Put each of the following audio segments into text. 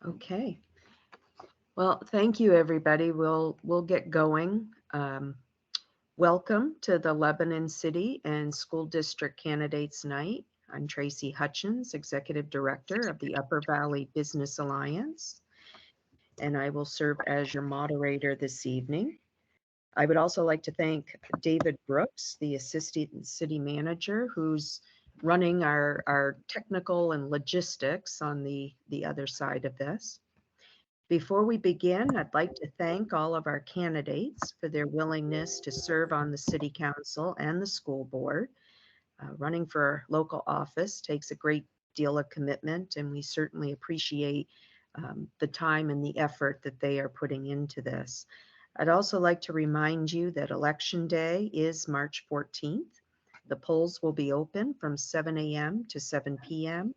Okay. Well, thank you, everybody. We'll get going. Welcome to the Lebanon City and School District Candidates Night. I'm Tracy Hutchins, Executive Director of the Upper Valley Business Alliance, and I will serve as your moderator this evening. I would also like to thank David Brooks, the Assistant City Manager, who's running our technical and logistics on the other side of this. Before we begin, I'd like to thank all of our candidates for their willingness to serve on the City Council and the school board. Running for local office takes a great deal of commitment, and we certainly appreciate the time and the effort that they are putting into this. I'd also like to remind you that Election Day is March 14th. The polls will be open from 7 a.m. to 7 p.m.,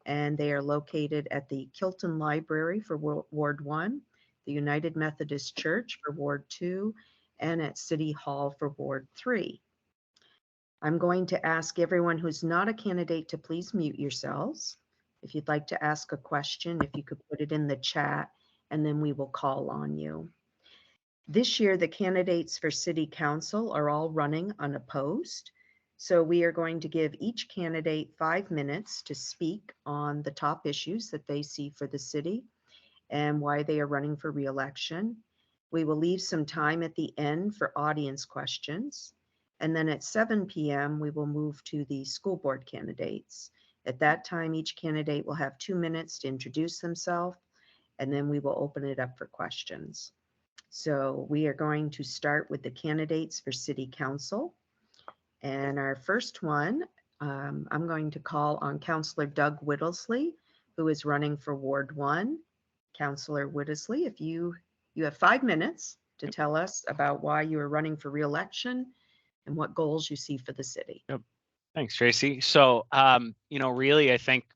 and they are located at the Kilton Library for Ward 1, the United Methodist Church for Ward 2, and at City Hall for Ward 3. I'm going to ask everyone who's not a candidate to please mute yourselves. If you'd like to ask a question, if you could put it in the chat, and then we will call on you. This year, the candidates for City Council are all running unopposed. So we are going to give each candidate 5 minutes to speak on the top issues that they see for the city and why they are running for re-election. We will leave some time at the end for audience questions. And then at 7 p.m., we will move to the school board candidates. At that time, each candidate will have 2 minutes to introduce themselves, and then we will open it up for questions. So we are going to start with the candidates for City Council. And our first one, I'm going to call on Councillor Doug Whittlesley, who is running for Ward 1. Councillor Whittlesley, if you have 5 minutes to tell us about why you are running for re-election and what goals you see for the city. Yep. Thanks, Tracy. So, really, I think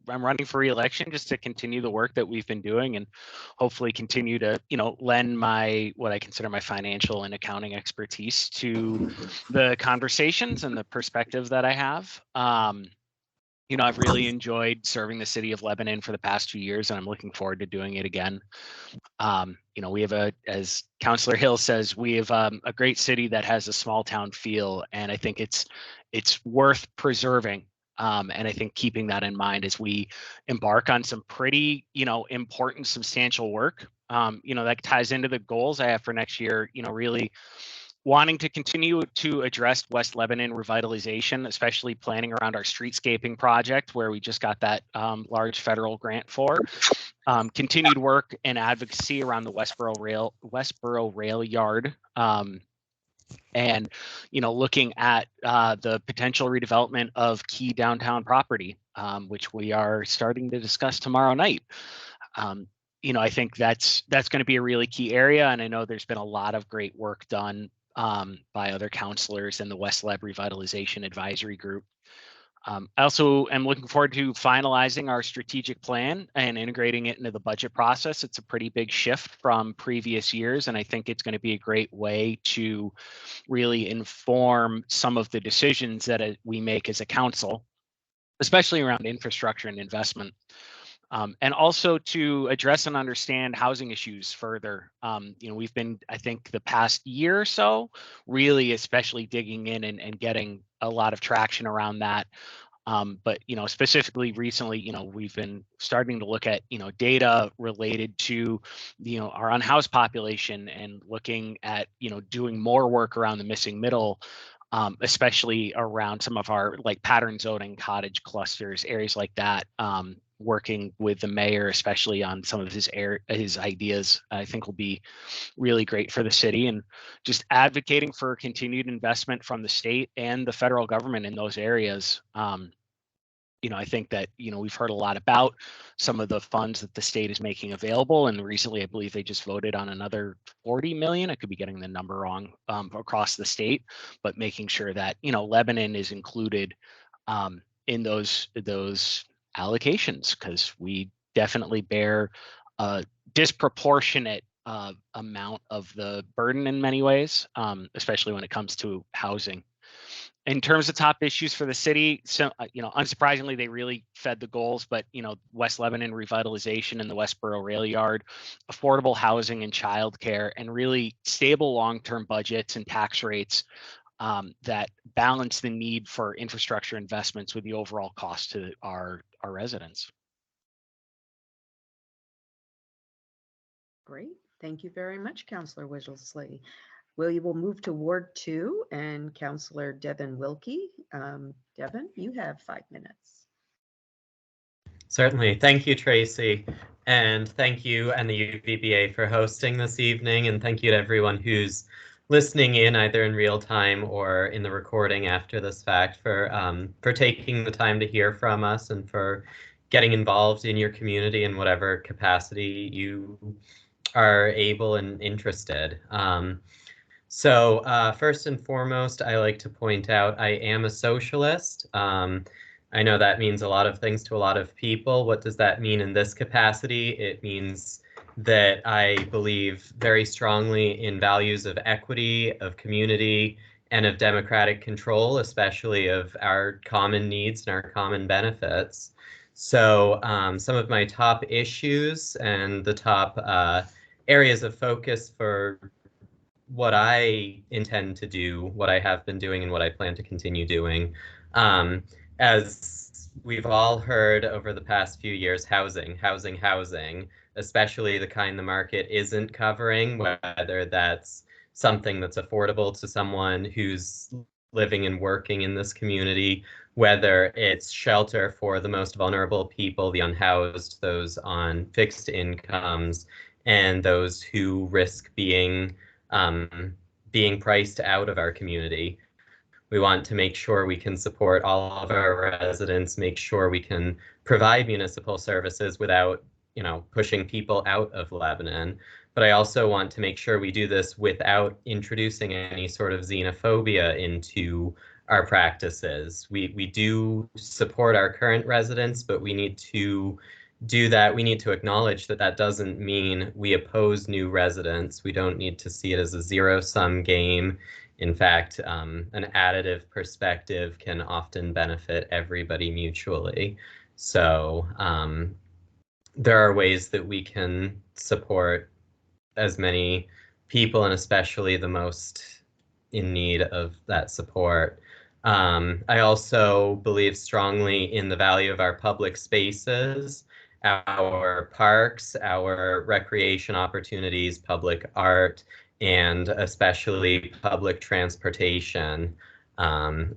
I'm running for re-election just to continue the work that we've been doing and hopefully continue to, lend what I consider my financial and accounting expertise to the conversations and the perspective that I have. I've really enjoyed serving the city of Lebanon for the past 2 years, and I'm looking forward to doing it again. We have as Councillor Hill says, we have a great city that has a small town feel, and I think it's worth preserving. And I think keeping that in mind as we embark on some pretty, important, substantial work, that ties into the goals I have for next year, really wanting to continue to address West Lebanon revitalization, especially planning around our streetscaping project, where we just got that large federal grant for. Continued work and advocacy around the Westboro Rail Yard, and looking at the potential redevelopment of key downtown property, which we are starting to discuss tomorrow night. I think that's going to be a really key area, and I know there's been a lot of great work done by other councilors in the West Leb Revitalization Advisory Group. I also am looking forward to finalizing our strategic plan and integrating it into the budget process. It's a pretty big shift from previous years, and I think it's going to be a great way to really inform some of the decisions that we make as a council, especially around infrastructure and investment. And also to address and understand housing issues further. We've been, I think, the past year or so, really especially digging in and getting a lot of traction around that. But specifically recently, we've been starting to look at data related to our unhoused population and looking at doing more work around the missing middle, especially around some of our pattern zoning, cottage clusters, areas like that. Working with the mayor, especially on some of his ideas, I think will be really great for the city, and just advocating for continued investment from the state and the federal government in those areas. I think that, we've heard a lot about some of the funds that the state is making available. And recently, I believe they just voted on another 40 million. I could be getting the number wrong, across the state, but making sure that, Lebanon is included in those allocations, because we definitely bear a disproportionate amount of the burden in many ways, especially when it comes to housing. In terms of top issues for the city, so unsurprisingly, they really fed the goals. But West Lebanon revitalization and the Westboro Rail Yard, affordable housing and childcare, and really stable long-term budgets and tax rates that balance the need for infrastructure investments with the overall cost to our residents. Great. Thank you very much, Councillor Wigelsley. We will move to Ward 2 and Councillor Devin Wilkie. Devin, you have 5 minutes. Certainly. Thank you, Tracy. And thank you and the UVBA for hosting this evening. And thank you to everyone who's listening in either in real time or in the recording after this fact for taking the time to hear from us and for getting involved in your community in whatever capacity you are able and interested. So first and foremost, I like to point out I am a socialist. I know that means a lot of things to a lot of people. What does that mean in this capacity? It means that I believe very strongly in values of equity, of community, and of democratic control, especially of our common needs and our common benefits. So some of my top issues and the top areas of focus for what I intend to do, what I have been doing, and what I plan to continue doing. As we've all heard over the past few years, housing, especially the kind the market isn't covering, whether that's something that's affordable to someone who's living and working in this community, whether it's shelter for the most vulnerable people, the unhoused, those on fixed incomes, and those who risk being priced out of our community. We want to make sure we can support all of our residents, make sure we can provide municipal services without, pushing people out of Lebanon. But I also want to make sure we do this without introducing any sort of xenophobia into our practices. We do support our current residents, but we need to do that. We need to acknowledge that that doesn't mean we oppose new residents. We don't need to see it as a zero-sum game. In fact, an additive perspective can often benefit everybody mutually. So there are ways that we can support as many people, and especially the most in need of that support. I also believe strongly in the value of our public spaces, our parks, our recreation opportunities, public art, and especially public transportation.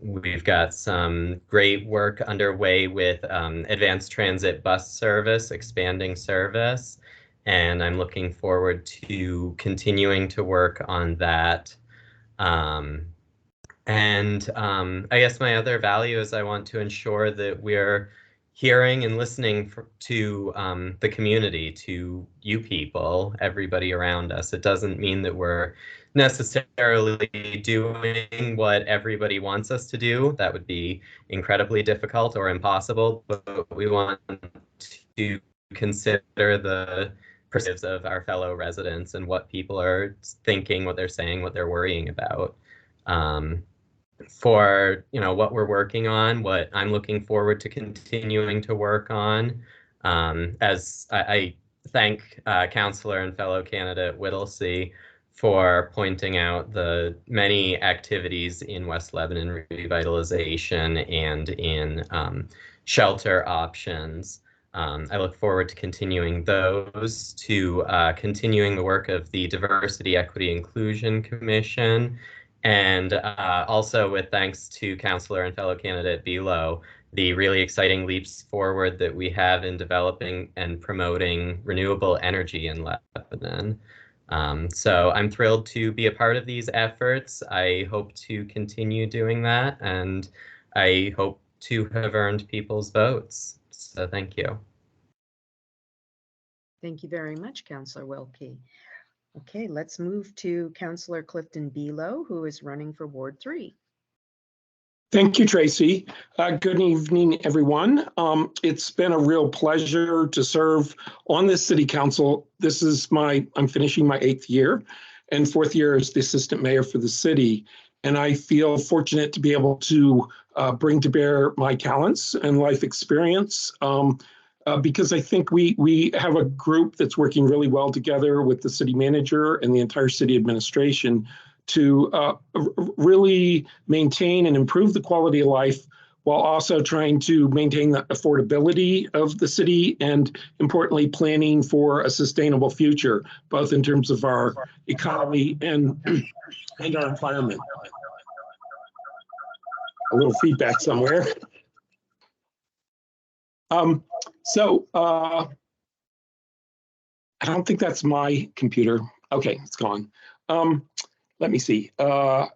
We've got some great work underway with advanced transit bus service, expanding service, and I'm looking forward to continuing to work on that. I guess my other value is I want to ensure that we're hearing and listening to the community, to you people, everybody around us. It doesn't mean that we're necessarily doing what everybody wants us to do. That would be incredibly difficult or impossible, but we want to consider the perspectives of our fellow residents and what people are thinking, what they're saying, what they're worrying about. For what we're working on, what I'm looking forward to continuing to work on. As I thank Councillor and fellow candidate Whittlesey for pointing out the many activities in West Lebanon revitalization and in shelter options. I look forward to continuing those, to continuing the work of the Diversity, Equity, Inclusion Commission, and also with thanks to Councillor and fellow candidate Bilo, the really exciting leaps forward that we have in developing and promoting renewable energy in Lebanon. So I'm thrilled to be a part of these efforts. I hope to continue doing that, and I hope to have earned people's votes. So thank you. Thank you very much, Councillor Wilkie. Okay, let's move to Councillor Clifton Bilo, who is running for Ward 3. Thank you, Tracy. Good evening, everyone. It's been a real pleasure to serve on this city council. This is I'm finishing my 8th year and 4th year as the assistant mayor for the city. and I feel fortunate to be able to bring to bear my talents and life experience. Because I think we have a group that's working really well together with the city manager and the entire city administration to really maintain and improve the quality of life while also trying to maintain the affordability of the city and, importantly, planning for a sustainable future, both in terms of our economy and our environment. A little feedback somewhere. I don't think that's my computer. Okay, it's gone. Let me see. I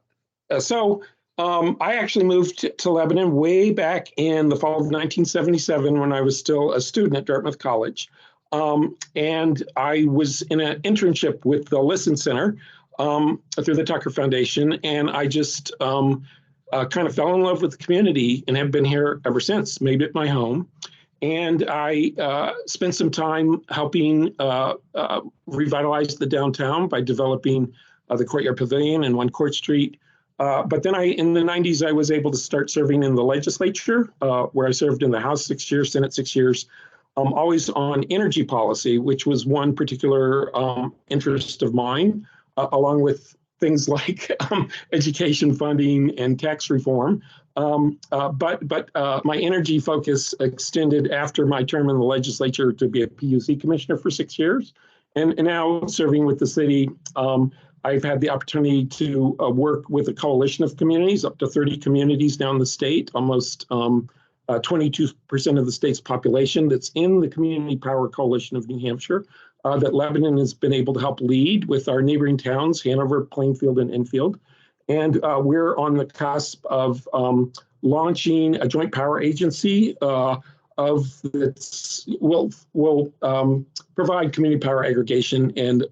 actually moved to Lebanon way back in the fall of 1977 when I was still a student at Dartmouth College. And I was in an internship with the Listen Center through the Tucker Foundation. And I just kind of fell in love with the community and have been here ever since, made it my home. And I spent some time helping revitalize the downtown by developing the Courtyard Pavilion and 1 Court Street. But then in the 90s, I was able to start serving in the legislature, where I served in the House 6 years, Senate 6 years, always on energy policy, which was one particular interest of mine, along with things like education funding and tax reform. But my energy focus extended after my term in the legislature to be a PUC commissioner for 6 years. And now serving with the city, I've had the opportunity to work with a coalition of communities, up to 30 communities down the state, almost 22% of the state's population that's in the Community Power Coalition of New Hampshire, that Lebanon has been able to help lead with our neighboring towns, Hanover, Plainfield, and Enfield. And we're on the cusp of launching a joint power agency will provide community power aggregation and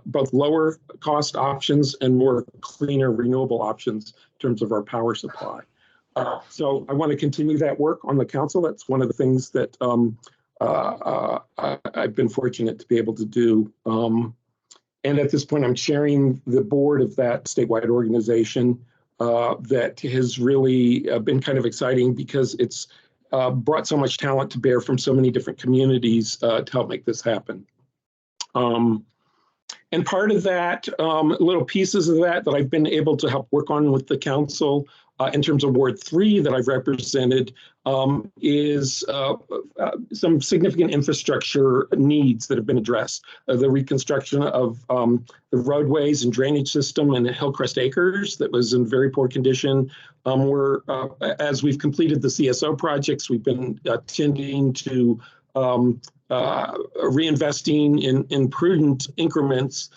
both lower cost options and more cleaner renewable options in terms of our power supply. So I want to continue that work on the council. That's one of the things that I've been fortunate to be able to do. And at this point, I'm chairing the board of that statewide organization that has really been kind of exciting because it's brought so much talent to bear from so many different communities to help make this happen. And part of that, little pieces of that I've been able to help work on with the council in terms of Ward 3 that I've represented is some significant infrastructure needs that have been addressed. The reconstruction of the roadways and drainage system in Hillcrest Acres that was in very poor condition. As we've completed the CSO projects, we've been tending to reinvesting in prudent increments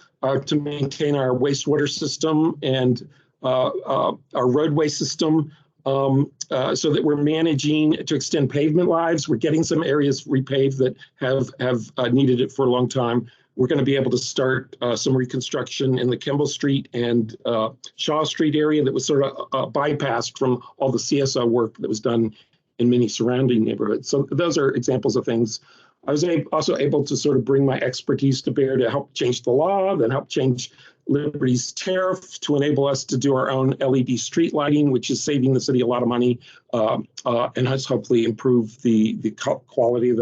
to maintain our wastewater system and our roadway system so that we're managing to extend pavement lives. We're getting some areas repaved that have needed it for a long time. We're going to be able to start some reconstruction in the Kimball Street and Shaw Street area that was sort of bypassed from all the CSO work that was done in many surrounding neighborhoods. So those are examples of things. I was also able to sort of bring my expertise to bear to help change the law, then help change Liberty's tariff to enable us to do our own LED street lighting, which is saving the city a lot of money and has hopefully improved the quality of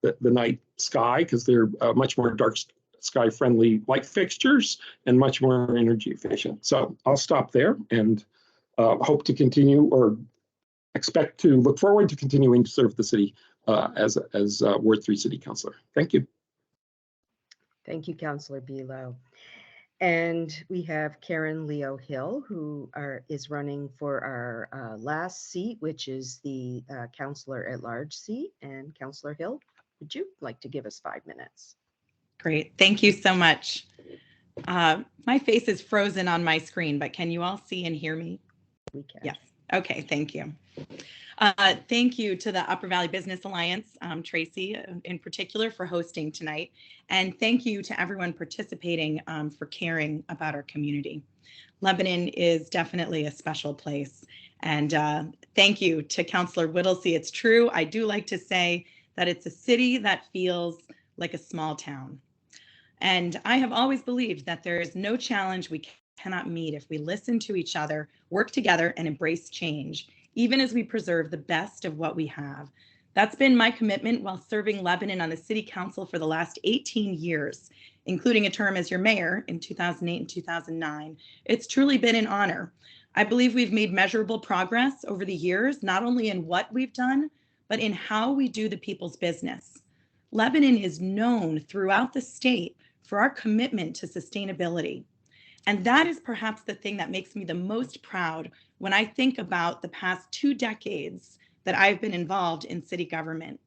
the night sky because they're much more dark sky friendly light fixtures and much more energy efficient. So I'll stop there and hope to continue or expect to look forward to continuing to serve the city as Ward 3 City Councilor. Thank you. Thank you, Councilor Bilo. And we have Karen Leo Hill, who is running for our last seat, which is the Councilor at Large seat. And Councilor Hill, would you like to give us 5 minutes? Great. Thank you so much. My face is frozen on my screen, but can you all see and hear me? We can. Yes. Okay. Thank you. Thank you to the Upper Valley Business Alliance, Tracy in particular, for hosting tonight. And thank you to everyone participating for caring about our community. Lebanon is definitely a special place. And thank you to Councilor Whittlesey. It's true. I do like to say that it's a city that feels like a small town. And I have always believed that there is no challenge we cannot meet if we listen to each other, work together, and embrace change, even as we preserve the best of what we have. That's been my commitment while serving Lebanon on the City Council for the last 18 years, including a term as your mayor in 2008 and 2009. It's truly been an honor. I believe we've made measurable progress over the years, not only in what we've done, but in how we do the people's business. Lebanon is known throughout the state for our commitment to sustainability. And that is perhaps the thing that makes me the most proud when I think about the past 2 decades that I've been involved in city government.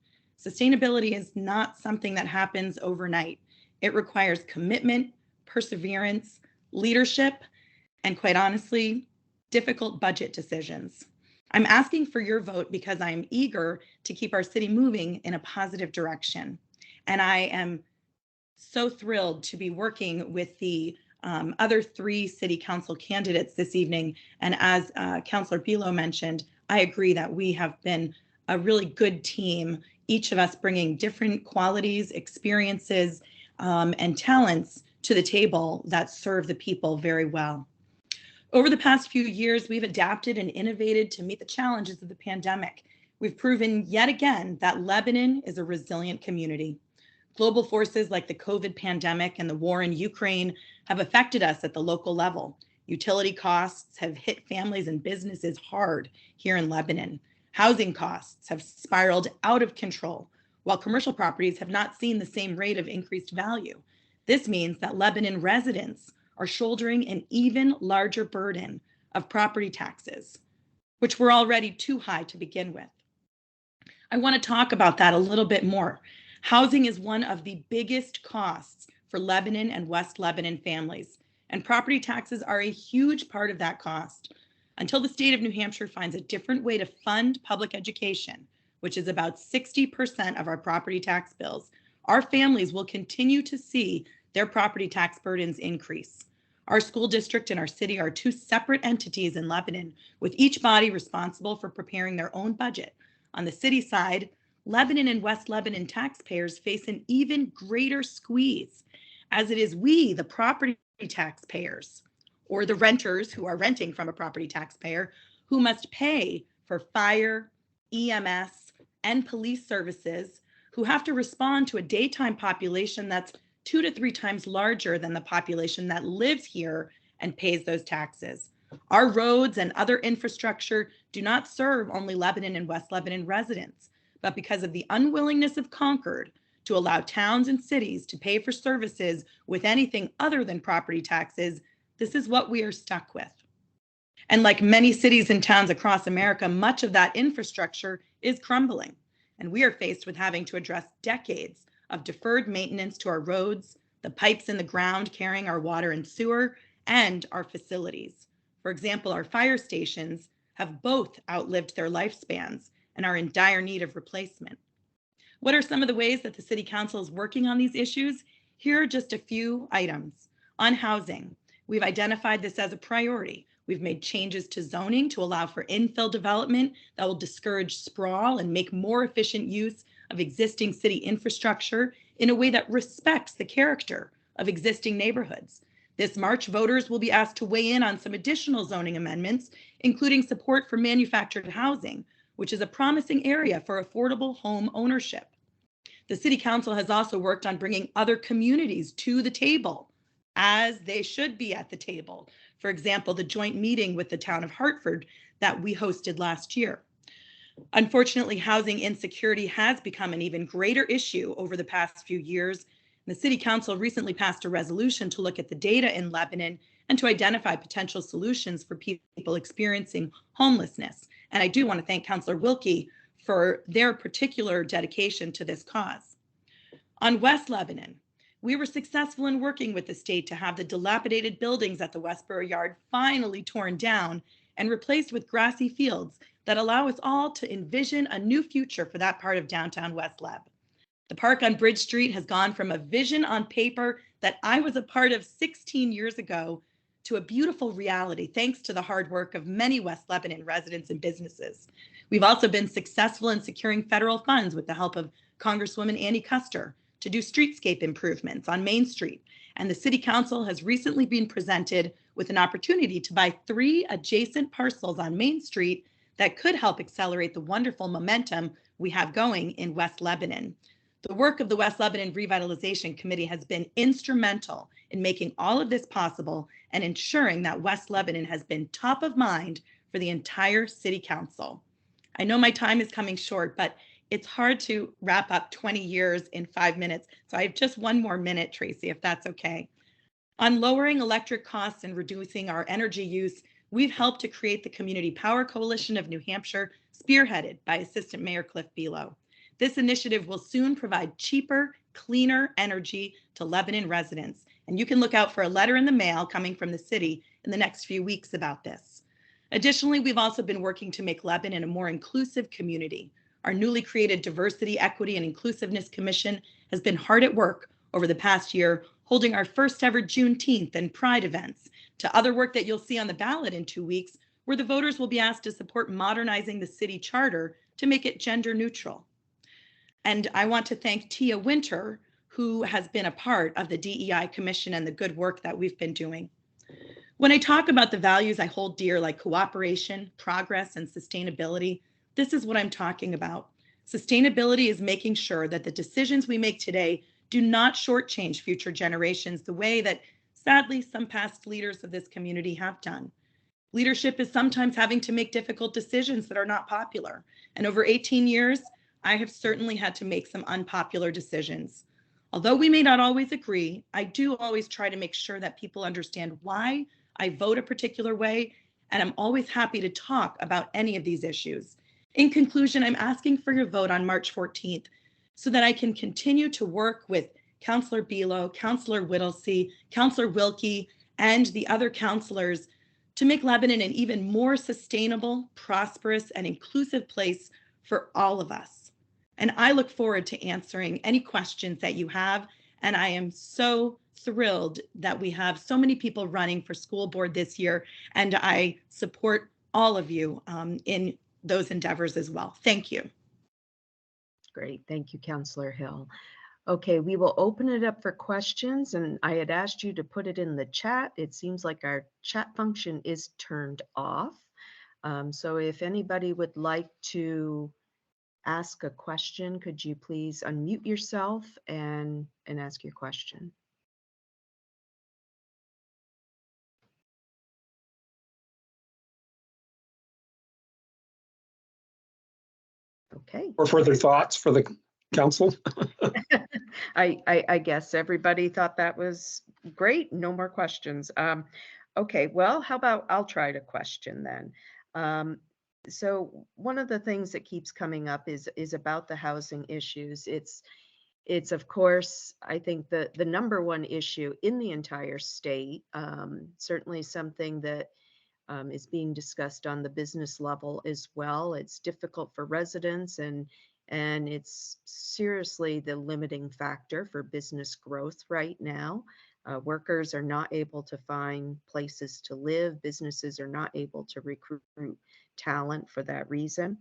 Sustainability is not something that happens overnight. It requires commitment, perseverance, leadership, and quite honestly, difficult budget decisions. I'm asking for your vote because I am eager to keep our city moving in a positive direction. And I am so thrilled to be working with the other 3 city council candidates this evening. And as Councillor Bilo mentioned, I agree that we have been a really good team, each of us bringing different qualities, experiences, and talents to the table that serve the people very well. Over the past few years, we've adapted and innovated to meet the challenges of the pandemic. We've proven yet again that Lebanon is a resilient community. Global forces like the COVID pandemic and the war in Ukraine have affected us at the local level. Utility costs have hit families and businesses hard here in Lebanon. Housing costs have spiraled out of control, while commercial properties have not seen the same rate of increased value. This means that Lebanon residents are shouldering an even larger burden of property taxes, which were already too high to begin with. I want to talk about that a little bit more. Housing is one of the biggest costs for Lebanon and West Lebanon families, and property taxes are a huge part of that cost. Until the state of New Hampshire finds a different way to fund public education, which is about 60% of our property tax bills, our families will continue to see their property tax burdens increase. Our school district and our city are 2 separate entities in Lebanon, with each body responsible for preparing their own budget. On the city side, Lebanon and West Lebanon taxpayers face an even greater squeeze, as it is we, the property taxpayers, or the renters who are renting from a property taxpayer, who must pay for fire, EMS, and police services, who have to respond to a daytime population that's 2 to 3 times larger than the population that lives here and pays those taxes. Our roads and other infrastructure do not serve only Lebanon and West Lebanon residents, but because of the unwillingness of Concord to allow towns and cities to pay for services with anything other than property taxes, this is what we are stuck with. And like many cities and towns across America, much of that infrastructure is crumbling, and we are faced with having to address decades of deferred maintenance to our roads, the pipes in the ground carrying our water and sewer, and our facilities. For example, our fire stations have both outlived their lifespans and are in dire need of replacement. What are some of the ways that the City Council is working on these issues? Here are just a few items. On housing, we've identified this as a priority. We've made changes to zoning to allow for infill development that will discourage sprawl and make more efficient use of existing city infrastructure in a way that respects the character of existing neighborhoods. This March, voters will be asked to weigh in on some additional zoning amendments, including support for manufactured housing, which is a promising area for affordable home ownership. The City Council has also worked on bringing other communities to the table, as they should be at the table. For example, the joint meeting with the town of Hartford that we hosted last year. Unfortunately, housing insecurity has become an even greater issue over the past few years. The City Council recently passed a resolution to look at the data in Lebanon and to identify potential solutions for people experiencing homelessness. And I do want to thank Councillor Wilkie for their particular dedication to this cause. On West Lebanon, we were successful in working with the state to have the dilapidated buildings at the Westboro Yard finally torn down and replaced with grassy fields that allow us all to envision a new future for that part of downtown West Leb. The park on Bridge Street has gone from a vision on paper that I was a part of 16 years ago to a beautiful reality, thanks to the hard work of many West Lebanon residents and businesses. We've also been successful in securing federal funds with the help of Congresswoman Annie Custer to do streetscape improvements on Main Street. and the City Council has recently been presented with an opportunity to buy 3 adjacent parcels on Main Street that could help accelerate the wonderful momentum we have going in West Lebanon. The work of the West Lebanon Revitalization Committee has been instrumental in making all of this possible and ensuring that West Lebanon has been top of mind for the entire City Council. I know my time is coming short, but it's hard to wrap up 20 years in 5 minutes. So I have just one more minute, Tracy, if that's okay. On lowering electric costs and reducing our energy use, we've helped to create the Community Power Coalition of New Hampshire, spearheaded by Assistant Mayor Cliff Below. This initiative will soon provide cheaper, cleaner energy to Lebanon residents. And you can look out for a letter in the mail coming from the city in the next few weeks about this. Additionally, we've also been working to make Lebanon a more inclusive community. Our newly created Diversity, Equity, and Inclusiveness Commission has been hard at work over the past year, holding our first ever Juneteenth and Pride events, to other work that you'll see on the ballot in 2 weeks, where the voters will be asked to support modernizing the city charter to make it gender neutral. And I want to thank Tia Winter, who has been a part of the DEI Commission and the good work that we've been doing. When I talk about the values I hold dear, like cooperation, progress, and sustainability, this is what I'm talking about. Sustainability is making sure that the decisions we make today do not shortchange future generations the way that, sadly, some past leaders of this community have done. Leadership is sometimes having to make difficult decisions that are not popular. And over 18 years, I have certainly had to make some unpopular decisions. Although we may not always agree, I do always try to make sure that people understand why I vote a particular way, and I'm always happy to talk about any of these issues. In conclusion, I'm asking for your vote on March 14th so that I can continue to work with Councillor Below, Councillor Whittlesey, Councillor Wilkie, and the other councillors to make Lebanon an even more sustainable, prosperous, and inclusive place for all of us. And I look forward to answering any questions that you have. And I am so thrilled that we have so many people running for school board this year. And I support all of you in those endeavors as well. Thank you. Great. Thank you, Councillor Hill. Okay, we will open it up for questions, and I had asked you to put it in the chat. It seems like our chat function is turned off. So if anybody would like to ask a question, could you please unmute yourself and ask your question? Okay. Or further thoughts for the council? I guess everybody thought that was great. No more questions. Okay, well, how about I'll try to question then. So one of the things that keeps coming up is about the housing issues. It's of course, I think the number one issue in the entire state, certainly something that is being discussed on the business level as well. It's difficult for residents and it's seriously the limiting factor for business growth right now. Workers are not able to find places to live. Businesses are not able to recruit talent for that reason.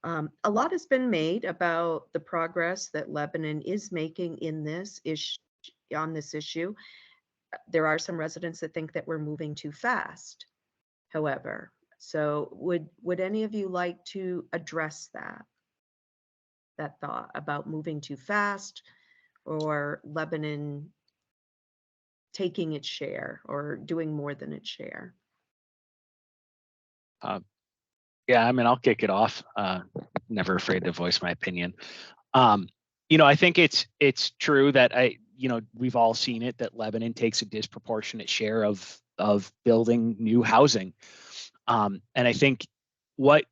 A lot has been made about the progress that Lebanon is making in this on this issue. There are some residents that think that we're moving too fast, however. So would any of you like to address that thought about moving too fast, or Lebanon taking its share or doing more than its share? Yeah, I mean, I'll kick it off. Never afraid to voice my opinion. I think it's true that we've all seen it, that Lebanon takes a disproportionate share of building new housing. And I think what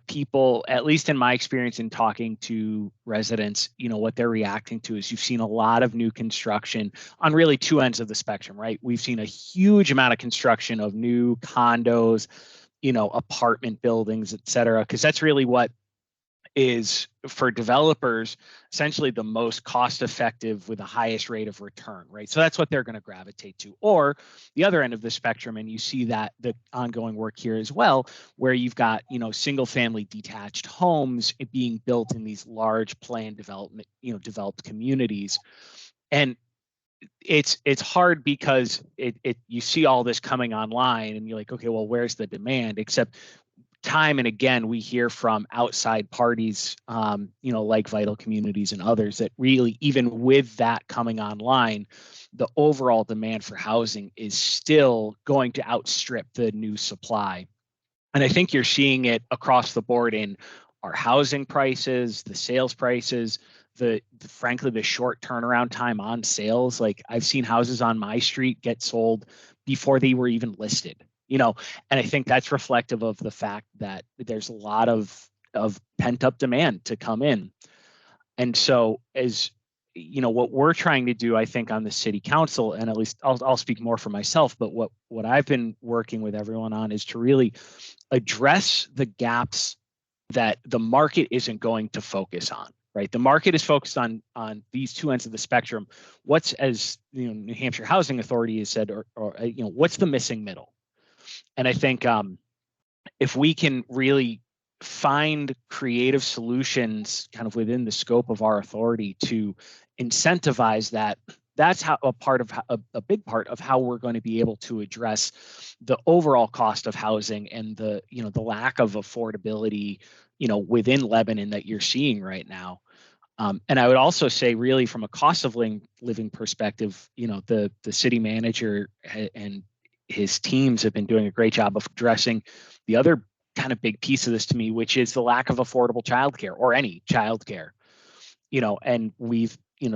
people, at least in my experience in talking to residents, what they're reacting to is you've seen a lot of new construction on really two ends of the spectrum, right? We've seen a huge amount of construction of new condos, apartment buildings, et cetera, because that's really what is, for developers, essentially the most cost effective with the highest rate of return, right? So that's what they're going to gravitate to. Or the other end of the spectrum, and you see that the ongoing work here as well, where you've got, single family detached homes being built in these large planned development, developed communities. And it's hard because you see all this coming online and you're like, okay, well, where's the demand? Except time and again, we hear from outside parties, like Vital Communities and others, that really, even with that coming online, the overall demand for housing is still going to outstrip the new supply. And I think you're seeing it across the board in our housing prices, the sales prices, frankly, the short turnaround time on sales. Like, I've seen houses on my street get sold before they were even listed, and I think that's reflective of the fact that there's a lot of pent up demand to come in. And so, as what we're trying to do, I think, on the city council, and at least I'll speak more for myself, but what I've been working with everyone on is to really address the gaps that the market isn't going to focus on. Right, the market is focused on these two ends of the spectrum. What's, as New Hampshire Housing Authority has said, or what's the missing middle? And I think if we can really find creative solutions kind of within the scope of our authority to incentivize that, that's how a big part of how we're going to be able to address the overall cost of housing and the lack of affordability within Lebanon that you're seeing right now. And I would also say, really, from a cost of living perspective, the city manager and his teams have been doing a great job of addressing the other kind of big piece of this to me, which is the lack of affordable childcare, or any childcare. And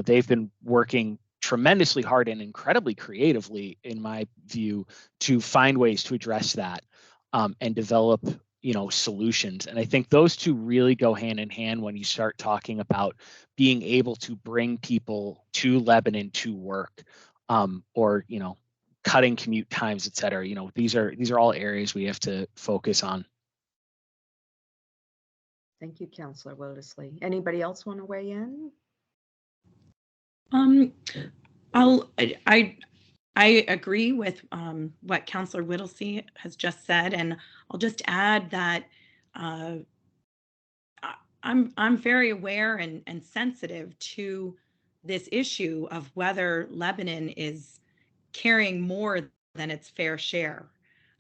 they've been working tremendously hard and incredibly creatively, in my view, to find ways to address that and develop solutions. And I think those two really go hand in hand when you start talking about being able to bring people to Lebanon to work, or cutting commute times, et cetera. These are all areas we have to focus on. Thank you, Councillor Willisley. Anybody else want to weigh in? I agree with what Councillor Whittlesey has just said, and I'll just add that I'm very aware and sensitive to this issue of whether Lebanon is carrying more than its fair share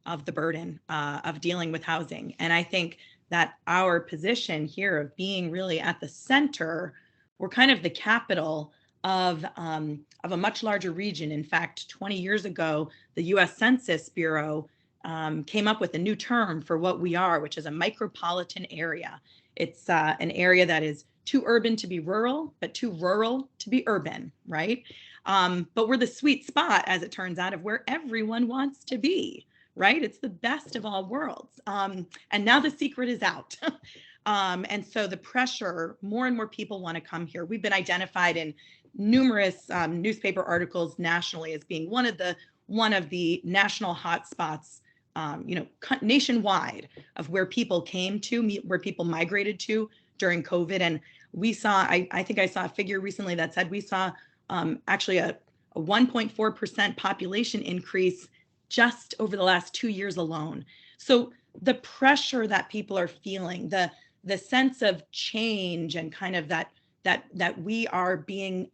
of the burden of dealing with housing. And I think that our position here of being really at the center, we're kind of the capital of a much larger region. In fact, 20 years ago, the U.S. Census Bureau came up with a new term for what we are, which is a micropolitan area. It's an area that is too urban to be rural, but too rural to be urban, right? But we're the sweet spot, as it turns out, of where everyone wants to be, right? It's the best of all worlds. And now the secret is out. And so the pressure, more and more people want to come here. We've been identified in numerous newspaper articles nationally as being one of the national hotspots, nationwide, of where people came to, where people migrated to during COVID. And we saw, I think I saw a figure recently that said we saw actually a 1.4% population increase just over the last 2 years alone. So the pressure that people are feeling, the sense of change, and kind of that we are being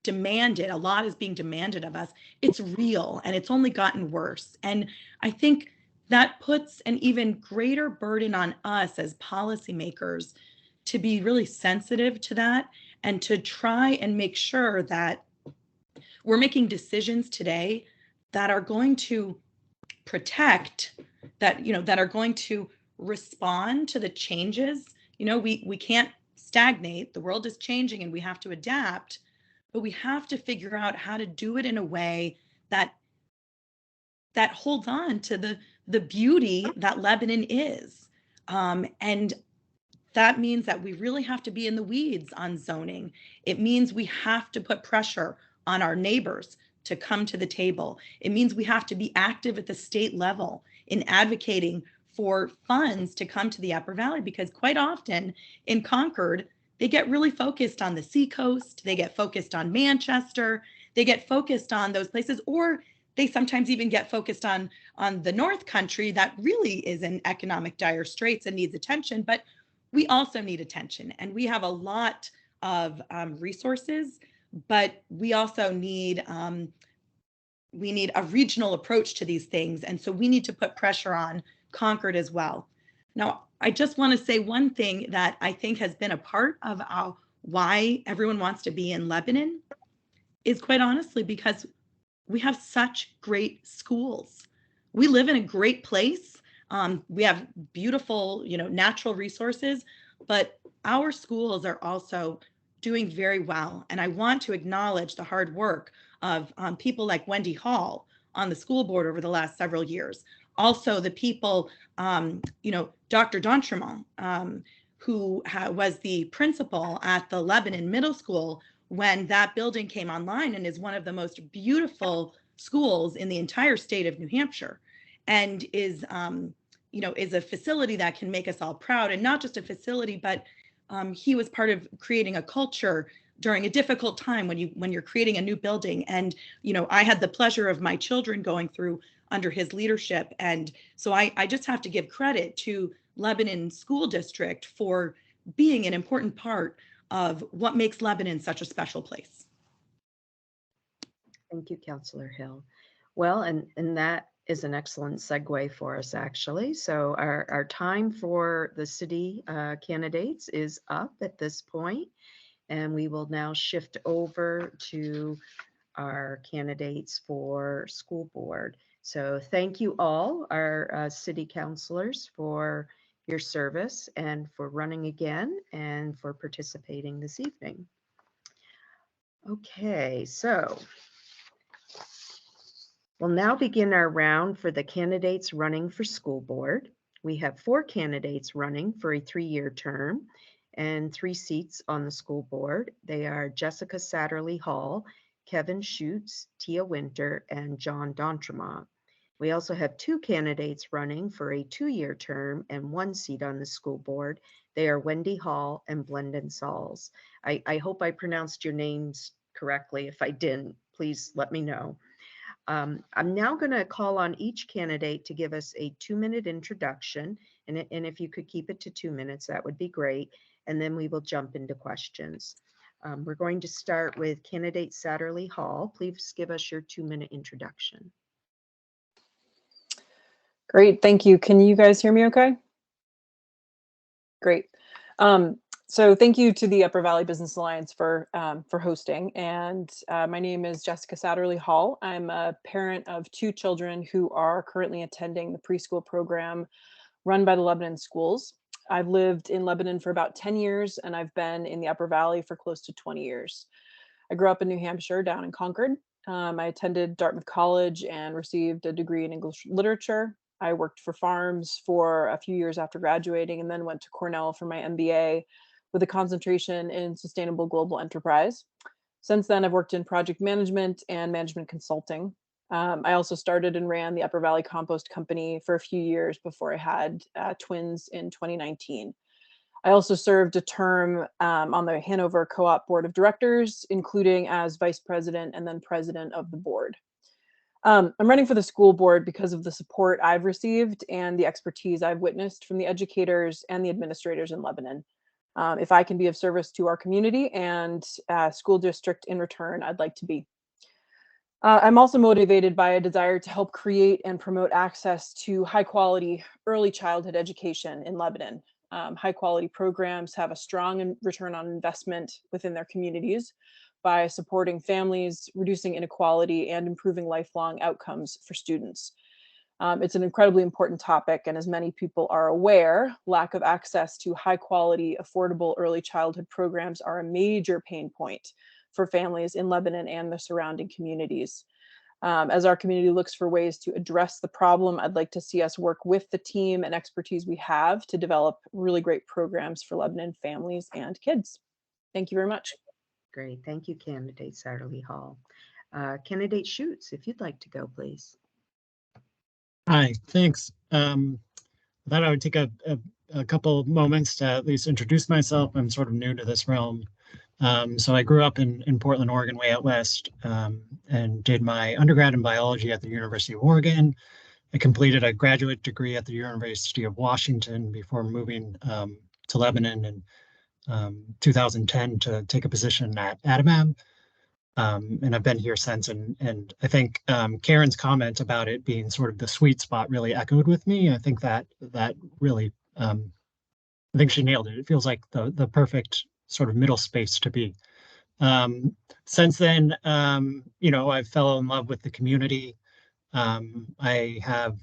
demanded, a lot is being demanded of us, it's real, and it's only gotten worse. And I think that puts an even greater burden on us as policymakers to be really sensitive to that, and to try and make sure that we're making decisions today that are going to protect, that are going to respond to the changes. We can't stagnate. The world is changing and we have to adapt, but we have to figure out how to do it in a way that holds on to the beauty that Lebanon is. And that means that we really have to be in the weeds on zoning. It means we have to put pressure on our neighbors to come to the table. It means we have to be active at the state level in advocating for funds to come to the Upper Valley, because quite often in Concord, they get really focused on the Seacoast, they get focused on Manchester, they get focused on those places, or they sometimes even get focused on the North Country that really is in economic dire straits and needs attention. But we also need attention, and we have a lot of resources, but we also need a regional approach to these things. And so we need to put pressure on Concord as well. Now, I just want to say one thing that I think has been a part of why everyone wants to be in Lebanon is, quite honestly, because we have such great schools. We live in a great place. We have beautiful, natural resources, but our schools are also doing very well. And I want to acknowledge the hard work of people like Wendy Hall on the school board over the last several years. Also, the people, Dr. D'Entremont, who was the principal at the Lebanon Middle School when that building came online, and is one of the most beautiful schools in the entire state of New Hampshire, and is a facility that can make us all proud. And not just a facility, but he was part of creating a culture during a difficult time when you're creating a new building. And I had the pleasure of my children going through under his leadership, and so I just have to give credit to Lebanon School District for being an important part of what makes Lebanon such a special place. Thank you, Councillor Hill. Well, and that is an excellent segue for us, actually. So our time for the city candidates is up at this point, and we will now shift over to our candidates for school board. So thank you all, our city councilors, for your service and for running again and for participating this evening. Okay, so we'll now begin our round for the candidates running for school board. We have 4 candidates running for a 3-year term and 3 seats on the school board. They are Jessica Satterley Hall, Kevin Schutz, Tia Winter, and John D'Entremont. We also have 2 candidates running for a 2-year term and 1 seat on the school board. They are Wendy Hall and Blendon Sauls. I hope I pronounced your names correctly. If I didn't, please let me know. I'm now going to call on each candidate to give us a 2-minute introduction, and if you could keep it to 2 minutes, that would be great, and then we will jump into questions. We're going to start with candidate Satterley Hall. Please give us your 2-minute introduction. Great, thank you. Can you guys hear me okay? Great. So thank you to the Upper Valley Business Alliance for hosting. And my name is Jessica Satterley Hall. I'm a parent of 2 children who are currently attending the preschool program run by the Lebanon schools. I've lived in Lebanon for about 10 years, and I've been in the Upper Valley for close to 20 years. I grew up in New Hampshire, down in Concord. I attended Dartmouth College and received a degree in English literature. I worked for farms for a few years after graduating, and then went to Cornell for my MBA with a concentration in sustainable global enterprise. Since then, I've worked in project management and management consulting. I also started and ran the Upper Valley Compost Company for a few years before I had twins in 2019. I also served a term on the Hanover Co-op Board of Directors, including as vice president and then president of the board. I'm running for the school board because of the support I've received and the expertise I've witnessed from the educators and the administrators in Lebanon. If I can be of service to our community and school district in return, I'd like to be. I'm also motivated by a desire to help create and promote access to high quality early childhood education in Lebanon. High quality programs have a strong return on investment within their communities by supporting families, reducing inequality, and improving lifelong outcomes for students. It's an incredibly important topic, and as many people are aware, lack of access to high quality, affordable early childhood programs are a major pain point for families in Lebanon and the surrounding communities. As our community looks for ways to address the problem, I'd like to see us work with the team and expertise we have to develop really great programs for Lebanon families and kids. Thank you very much. Great, thank you, candidate Satterley Hall. Candidate Schutz, if you'd like to go, please. Hi, thanks. I thought I would take a couple moments to at least introduce myself. I'm sort of new to this realm. So I grew up in Portland, Oregon, way out west, and did my undergrad in biology at the University of Oregon. I completed a graduate degree at the University of Washington before moving to Lebanon in 2010 to take a position at Adamab. And I've been here since. And I think Karen's comment about it being sort of the sweet spot really echoed with me. I think that really, I think she nailed it. It feels like the perfect sort of middle space to be. Since then, I fell in love with the community. I have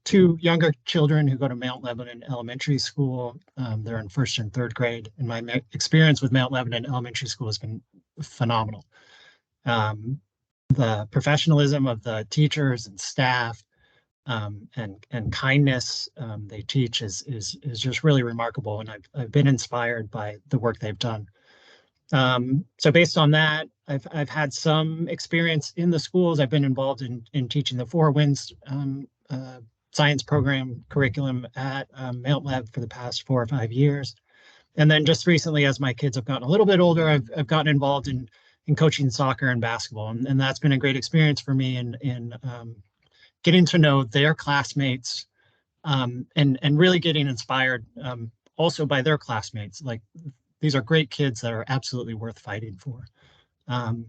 2 younger children who go to Mount Lebanon Elementary School. They're in 1st and 3rd grade, and my experience with Mount Lebanon Elementary School has been phenomenal. The professionalism of the teachers and staff, and kindness they teach is just really remarkable, and I've been inspired by the work they've done. So based on that, I've had some experience in the schools. I've been involved in teaching the Four Winds science program curriculum at Mount Leb for the past 4 or 5 years. And then just recently, as my kids have gotten a little bit older, I've gotten involved in coaching soccer and basketball. And that's been a great experience for me in getting to know their classmates and really getting inspired also by their classmates. Like, these are great kids that are absolutely worth fighting for. And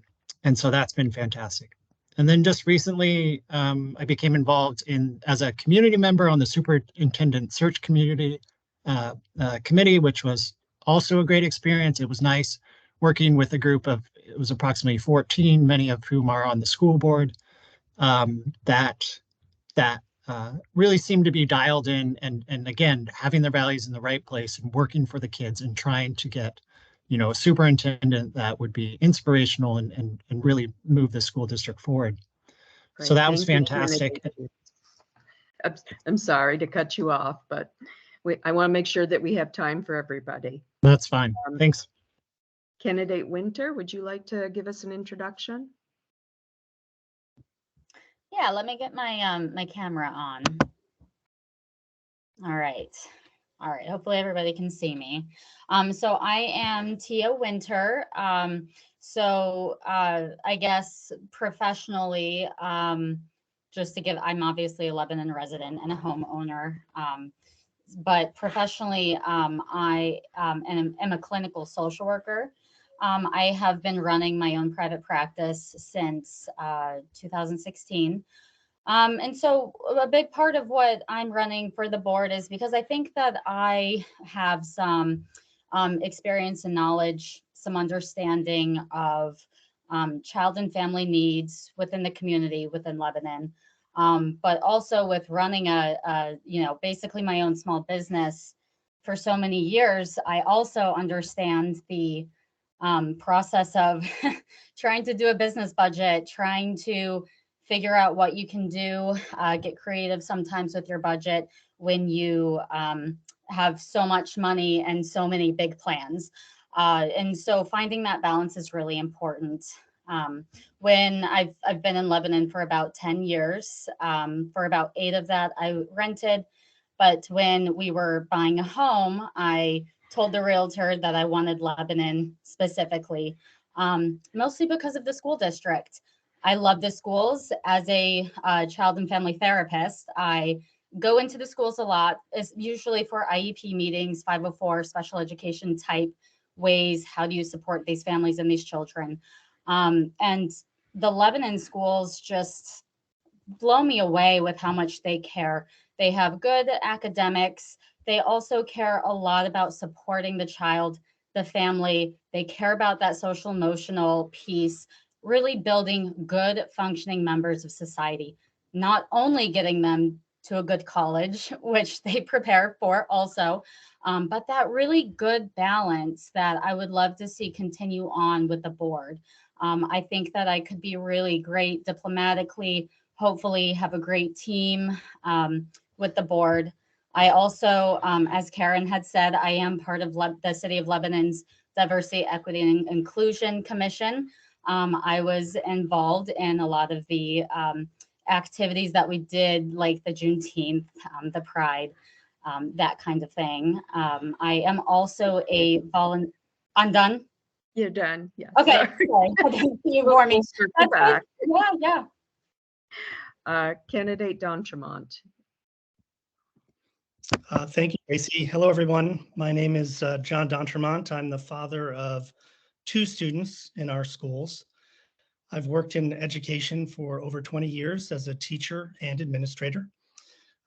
so that's been fantastic. And then just recently, I became involved as a community member on the superintendent search committee, which was also a great experience. It was nice working with a group of, it was approximately 14, many of whom are on the school board, that really seemed to be dialed in, and again, having their values in the right place and working for the kids and trying to get, a superintendent that would be inspirational and really move the school district forward. Great. So that was Thank you, fantastic. I'm sorry to cut you off, but I want to make sure that we have time for everybody. That's fine. Thanks. Candidate Winter, would you like to give us an introduction? Yeah, let me get my my camera on. All right. Hopefully everybody can see me. So I am Tia Winter. I guess professionally, just to give, I'm obviously a Lebanon resident and a homeowner. But professionally, I am a clinical social worker. I have been running my own private practice since 2016. And so a big part of what I'm running for the board is because I think that I have some experience and knowledge, some understanding of child and family needs within the community within Lebanon, but also with running basically my own small business for so many years. I also understand the process of trying to do a business budget, trying to figure out what you can do, get creative sometimes with your budget when you have so much money and so many big plans. And so finding that balance is really important. When I've been in Lebanon for about 10 years, for about 8 of that I rented, but when we were buying a home, I told the realtor that I wanted Lebanon specifically, mostly because of the school district. I love the schools. As a child and family therapist, I go into the schools a lot. It's usually for IEP meetings, 504, special education type ways. How do you support these families and these children? And the Lebanon schools just blow me away with how much they care. They have good academics. They also care a lot about supporting the child, the family. They care about that social emotional piece, really building good functioning members of society, not only getting them to a good college, which they prepare for also, but that really good balance that I would love to see continue on with the board. I think that I could be really great diplomatically, hopefully have a great team with the board. I also, as Karen had said, I am part of the City of Lebanon's Diversity, Equity, and Inclusion Commission. I was involved in a lot of the activities that we did, like the Juneteenth, the Pride, that kind of thing. I am also a volunteer. I'm done? You're done. Yeah. Okay. Sorry. I didn't see you for me. We'll back. Yeah. Candidate Don Tremont. Thank you, Tracy. Hello, everyone. My name is John D'Entremont. I'm the father of 2 students in our schools. I've worked in education for over 20 years as a teacher and administrator.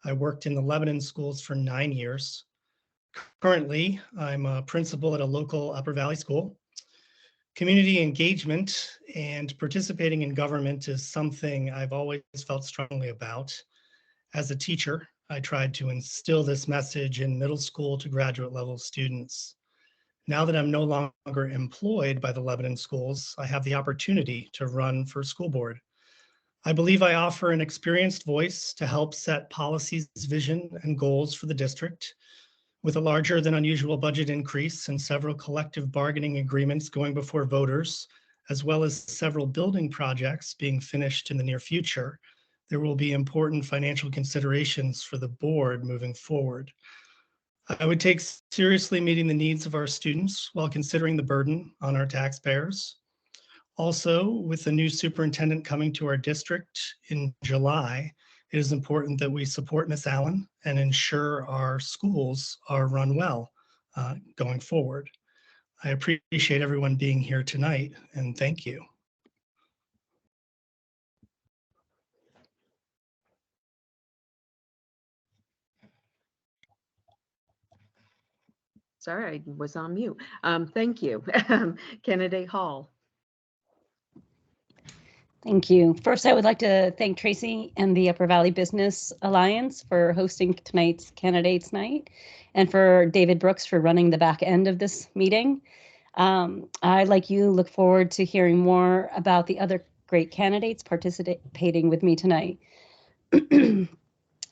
I worked in the Lebanon schools for 9 years. Currently, I'm a principal at a local Upper Valley school. Community engagement and participating in government is something I've always felt strongly about. As a teacher, I tried to instill this message in middle school to graduate level students. Now that I'm no longer employed by the Lebanon schools, I have the opportunity to run for school board. I believe I offer an experienced voice to help set policies, vision, and goals for the district. With a larger than unusual budget increase and several collective bargaining agreements going before voters, as well as several building projects being finished in the near future, there will be important financial considerations for the board moving forward. I would take seriously meeting the needs of our students while considering the burden on our taxpayers. Also, with the new superintendent coming to our district in July, it is important that we support Ms. Allen and ensure our schools are run well going forward. I appreciate everyone being here tonight, and thank you. Sorry, I was on mute. Thank you. Candidate Hall. Thank you. First, I would like to thank Tracy and the Upper Valley Business Alliance for hosting tonight's Candidates Night, and for David Brooks for running the back end of this meeting. I, like you, look forward to hearing more about the other great candidates participating with me tonight.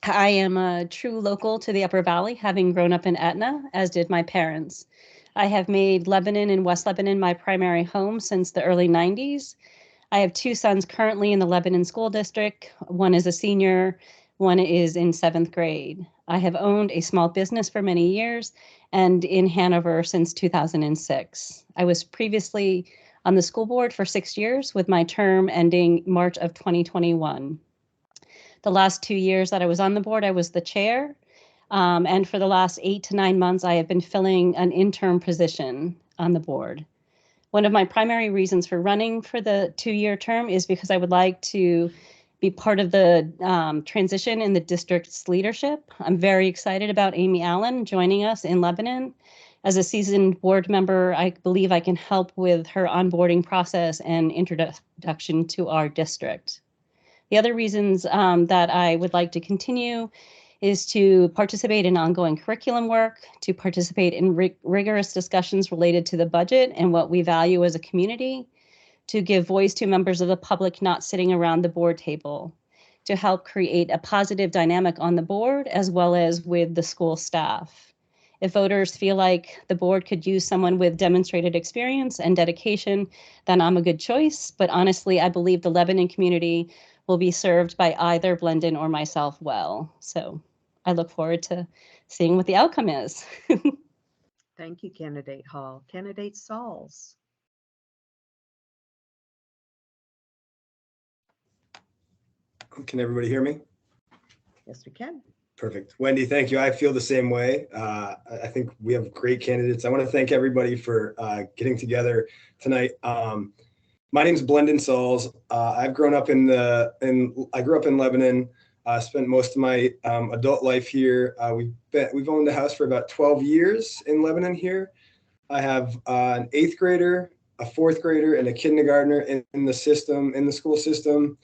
I am a true local to the Upper Valley, having grown up in Etna, as did my parents. I have made Lebanon and West Lebanon my primary home since the early 90s. I have 2 sons currently in the Lebanon School District. One is a senior, one is in 7th grade. I have owned a small business for many years and in Hanover since 2006. I was previously on the school board for 6 years, with my term ending March of 2021. The last 2 years that I was on the board, I was the chair. And for the last 8 to 9 months, I have been filling an interim position on the board. One of my primary reasons for running for the 2-year term is because I would like to be part of the transition in the district's leadership. I'm very excited about Amy Allen joining us in Lebanon. As a seasoned board member, I believe I can help with her onboarding process and introduction to our district. The other reasons that I would like to continue is to participate in ongoing curriculum work, to participate in rigorous discussions related to the budget and what we value as a community, to give voice to members of the public not sitting around the board table, to help create a positive dynamic on the board as well as with the school staff. If voters feel like the board could use someone with demonstrated experience and dedication, then I'm a good choice. But honestly, I believe the Lebanon community will be served by either Blendon or myself well. So I look forward to seeing what the outcome is. Thank you, Candidate Hall. Candidate Sauls. Can everybody hear me? Yes, we can. Perfect. Wendy, thank you. I feel the same way. I think we have great candidates. I want to thank everybody for getting together tonight. My name is Blendon Sauls. I've grown up I grew up in Lebanon. Spent most of my adult life here. We've owned a house for about 12 years in Lebanon here. I have an 8th grader, a 4th grader, and a kindergartner in the school system.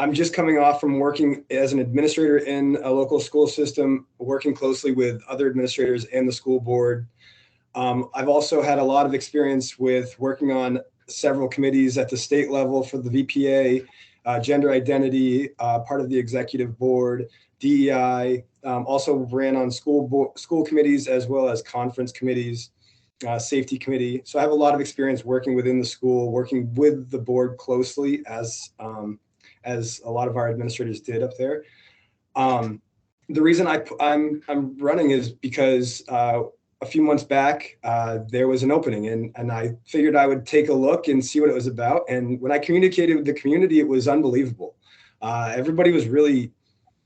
I'm just coming off from working as an administrator in a local school system, working closely with other administrators and the school board. I've also had a lot of experience with working on several committees at the state level for the VPA, gender identity, part of the executive board, DEI, also ran on school committees as well as conference committees, safety committee. So I have a lot of experience working within the school, working with the board closely as a lot of our administrators did up there. The reason I'm running is because a few months back, there was an opening and I figured I would take a look and see what it was about. And when I communicated with the community, it was unbelievable. Everybody was really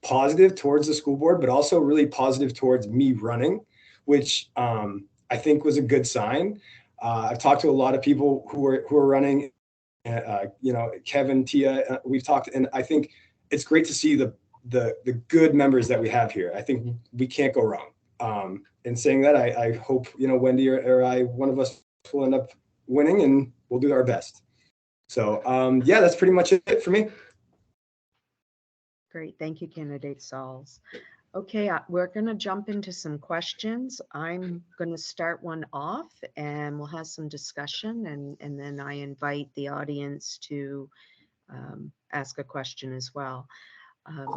positive towards the school board, but also really positive towards me running, which I think was a good sign. I've talked to a lot of people who are running, Kevin, Tia, we've talked, and I think it's great to see the good members that we have here. I think we can't go wrong. In saying that, I hope, Wendy or I, one of us will end up winning, and we'll do our best. So yeah, that's pretty much it for me. Great. Thank you, candidate Sauls. Okay, we're going to jump into some questions. I'm going to start one off and we'll have some discussion, and then I invite the audience to ask a question as well.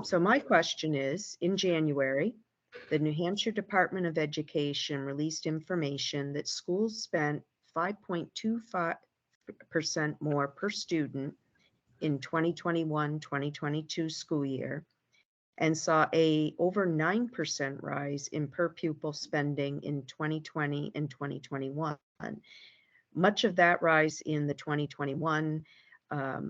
So my question is, in January, the New Hampshire Department of Education released information that schools spent 5.25% more per student in 2021-2022 school year, and saw a over 9% rise in per pupil spending in 2020 and 2021. Much of that rise in the 2021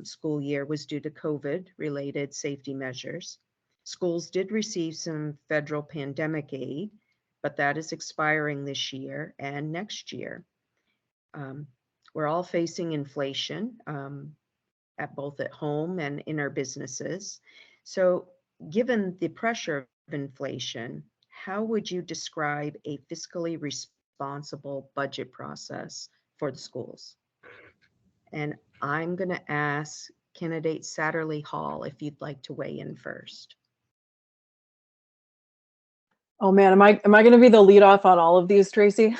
school year was due to COVID-related safety measures. Schools did receive some federal pandemic aid, but that is expiring this year and next year. We're all facing inflation both at home and in our businesses. So given the pressure of inflation, how would you describe a fiscally responsible budget process for the schools? And I'm going to ask candidate Satterley Hall if you'd like to weigh in first. Oh man, am I going to be the lead off on all of these, Tracy?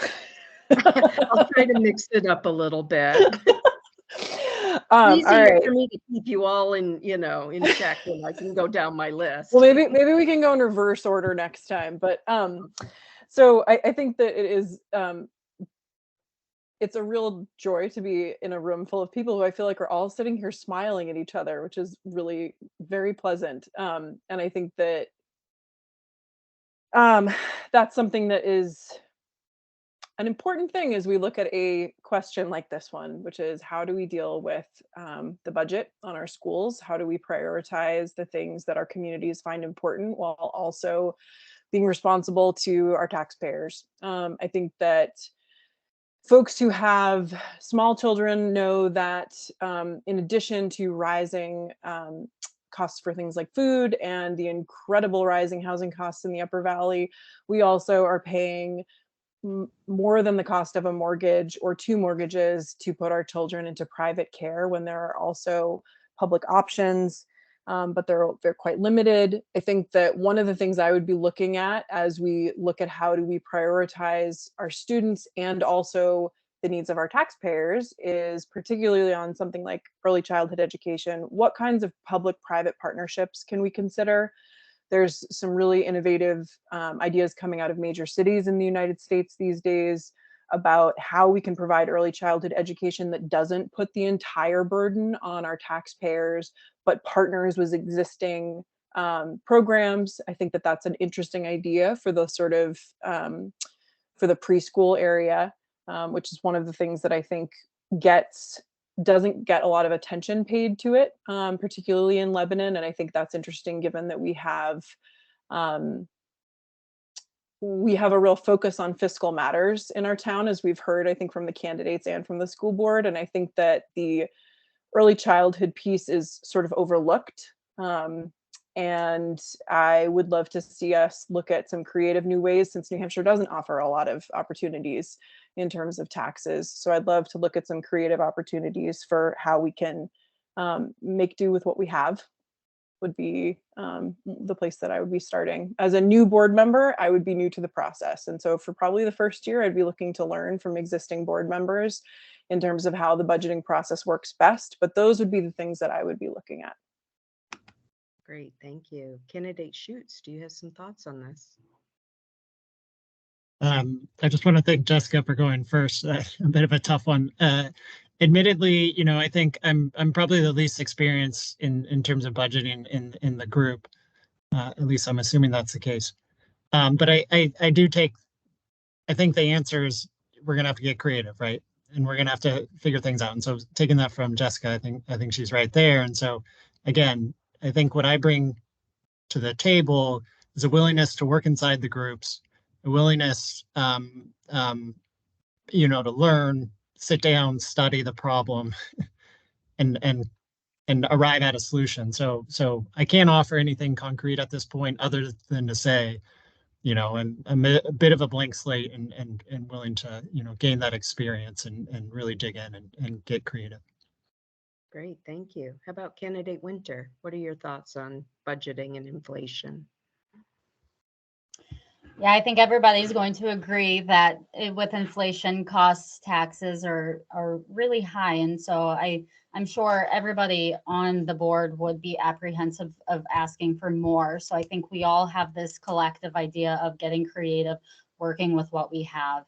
I'll try to mix it up a little bit. It's easier for me to keep you all in check when I can go down my list. Well, maybe we can go in reverse order next time. But so I think that it is it's a real joy to be in a room full of people who I feel like are all sitting here smiling at each other, which is really very pleasant. And I think that that's something that is an important thing as we look at a question like this one, which is how do we deal with the budget on our schools? How do we prioritize the things that our communities find important while also being responsible to our taxpayers? I think that folks who have small children know that in addition to rising costs for things like food and the incredible rising housing costs in the Upper Valley, we also are paying more than the cost of a mortgage or two mortgages to put our children into private care when there are also public options, but they're quite limited. I think that one of the things I would be looking at as we look at how do we prioritize our students and also the needs of our taxpayers is particularly on something like early childhood education. What kinds of public-private partnerships can we consider? There's some really innovative ideas coming out of major cities in the United States these days about how we can provide early childhood education that doesn't put the entire burden on our taxpayers, but partners with existing programs. I think that that's an interesting idea for the sort of for the preschool area, which is one of the things that I think doesn't get a lot of attention paid to it, particularly in Lebanon. And I think that's interesting given that we have a real focus on fiscal matters in our town, as we've heard, I think, from the candidates and from the school board. And I think that the early childhood piece is sort of overlooked. And I would love to see us look at some creative new ways, since New Hampshire doesn't offer a lot of opportunities in terms of taxes. So I'd love to look at some creative opportunities for how we can make do with what we have, would be the place that I would be starting. As a new board member, I would be new to the process. And so for probably the first year, I'd be looking to learn from existing board members in terms of how the budgeting process works best. But those would be the things that I would be looking at. Great, thank you. Candidate Schutz, do you have some thoughts on this? I just want to thank Jessica for going first. A bit of a tough one. Admittedly, I think I'm probably the least experienced in terms of budgeting in the group. At least I'm assuming that's the case. But I think the answer is we're gonna have to get creative, right? And we're gonna have to figure things out. And so taking that from Jessica, I think she's right there. And so again, I think what I bring to the table is a willingness to work inside the groups, a willingness, to learn, sit down, study the problem, and arrive at a solution. So I can't offer anything concrete at this point other than to say, I'm a bit of a blank slate and willing to, gain that experience and really dig in and get creative. Great, thank you. How about candidate Winter? What are your thoughts on budgeting and inflation? Yeah, I think everybody's going to agree that with inflation, costs, taxes are really high. And so I'm sure everybody on the board would be apprehensive of asking for more. So I think we all have this collective idea of getting creative, working with what we have.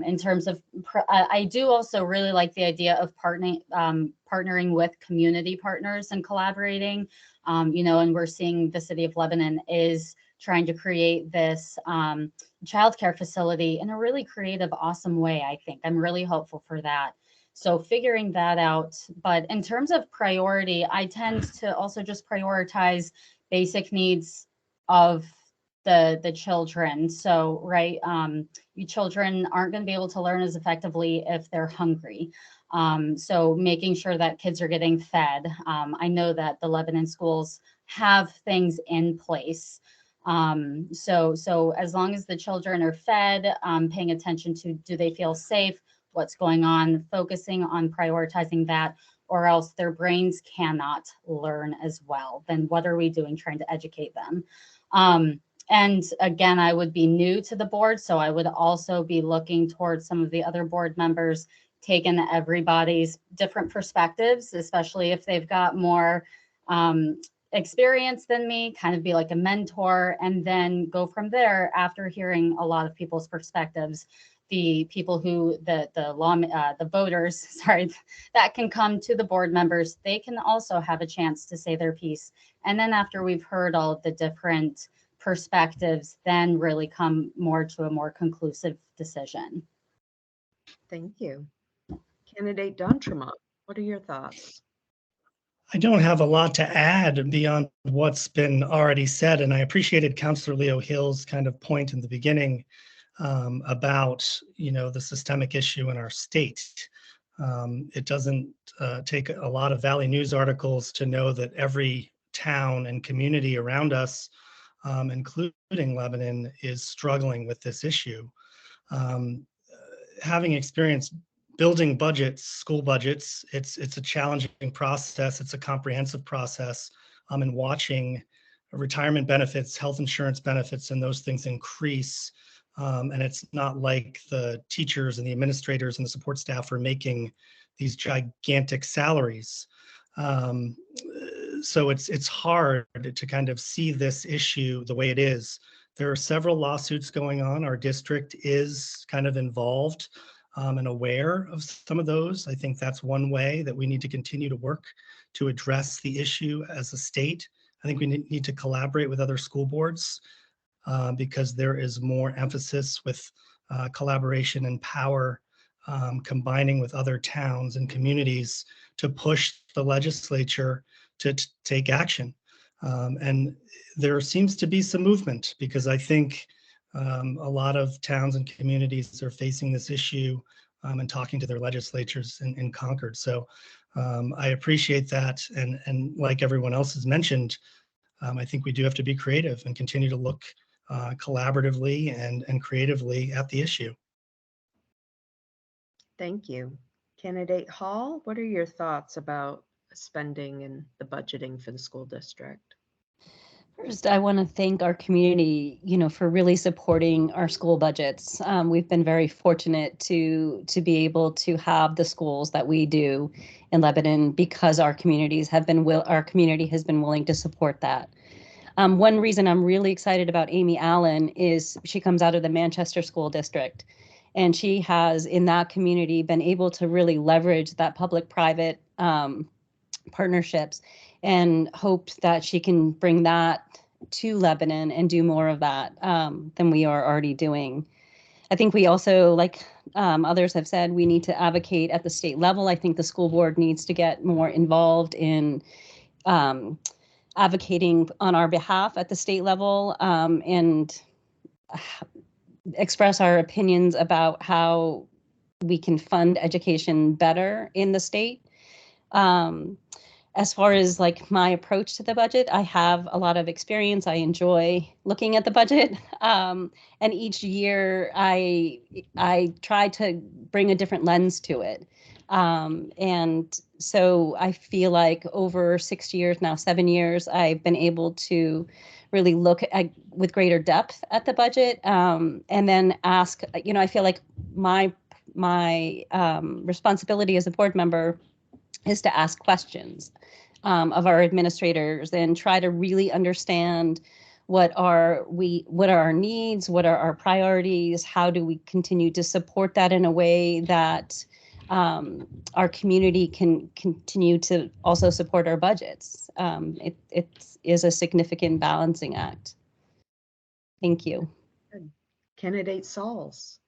In terms of, I do also really like the idea of partnering with community partners and collaborating, and we're seeing the city of Lebanon is trying to create this childcare facility in a really creative, awesome way, I think. I'm really hopeful for that. So figuring that out. But in terms of priority, I tend to also just prioritize basic needs of the children. So, right, you children aren't going to be able to learn as effectively if they're hungry. So making sure that kids are getting fed. I know that the Lebanon schools have things in place. So as long as the children are fed, paying attention to, do they feel safe, what's going on, focusing on prioritizing that, or else their brains cannot learn as well. Then what are we doing trying to educate them? And again, I would be new to the board, so I would also be looking towards some of the other board members, taking everybody's different perspectives, especially if they've got more experience than me, kind of be like a mentor, and then go from there after hearing a lot of people's perspectives. The people who the voters, sorry, that can come to the board members, they can also have a chance to say their piece. And then after we've heard all of the different perspectives, then really come more to a more conclusive decision. Thank you. Candidate D'Entremont, what are your thoughts? I don't have a lot to add beyond what's been already said, and I appreciated Councillor Leo Hill's kind of point in the beginning about the systemic issue in our state. It doesn't take a lot of Valley News articles to know that every town and community around us, including Lebanon, is struggling with this issue. Having experienced building budgets, school budgets, it's a challenging process. It's a comprehensive process. And watching retirement benefits, health insurance benefits, and those things increase. And it's not like the teachers and the administrators and the support staff are making these gigantic salaries. So it's hard to kind of see this issue the way it is. There are several lawsuits going on. Our district is kind of involved and aware of some of those. I think that's one way that we need to continue to work to address the issue as a state. I think we need to collaborate with other school boards because there is more emphasis with collaboration and power combining with other towns and communities to push the legislature to take action. And there seems to be some movement because I think a lot of towns and communities are facing this issue and talking to their legislatures in Concord. So I appreciate that. And like everyone else has mentioned, I think we do have to be creative and continue to look collaboratively and creatively at the issue. Thank you. Candidate Hall, what are your thoughts about spending and the budgeting for the school district? First, I want to thank our community, for really supporting our school budgets. We've been very fortunate to be able to have the schools that we do in Lebanon because our community has been willing to support that. One reason I'm really excited about Amy Allen is she comes out of the Manchester School District, and she has in that community been able to really leverage that public-private partnerships, and hoped that she can bring that to Lebanon and do more of that than we are already doing. I think we also, like others have said, we need to advocate at the state level. I think the school board needs to get more involved in advocating on our behalf at the state level and express our opinions about how we can fund education better in the state. As far as like my approach to the budget, I have a lot of experience. I enjoy looking at the budget, and each year I try to bring a different lens to it. And so I feel like over 6 years now, 7 years, I've been able to really look at with greater depth at the budget, and then ask. I feel like my responsibility as a board member is to ask questions of our administrators and try to really understand what are our needs, what are our priorities, how do we continue to support that in a way that our community can continue to also support our budgets. It is a significant balancing act. Thank you. Good. Candidate Sauls.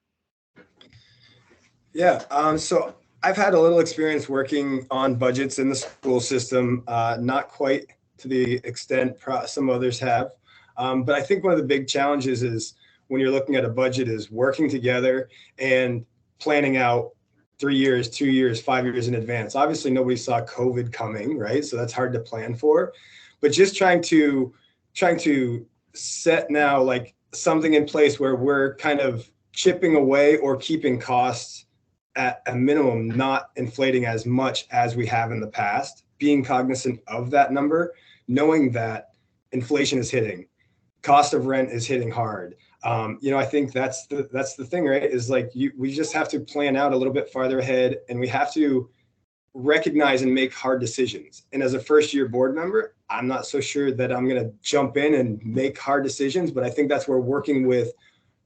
Yeah, so I've had a little experience working on budgets in the school system, not quite to the extent some others have. But I think one of the big challenges is when you're looking at a budget is working together and planning out 3 years, 2 years, 5 years in advance. Obviously, nobody saw COVID coming, right? So that's hard to plan for. But just trying to set now like something in place where we're kind of chipping away or keeping costs at a minimum, not inflating as much as we have in the past, being cognizant of that number, knowing that inflation is hitting, cost of rent is hitting hard. I think that's the thing, right? Is like we just have to plan out a little bit farther ahead, and we have to recognize and make hard decisions. And as a first-year board member, I'm not so sure that I'm going to jump in and make hard decisions, but I think that's where working with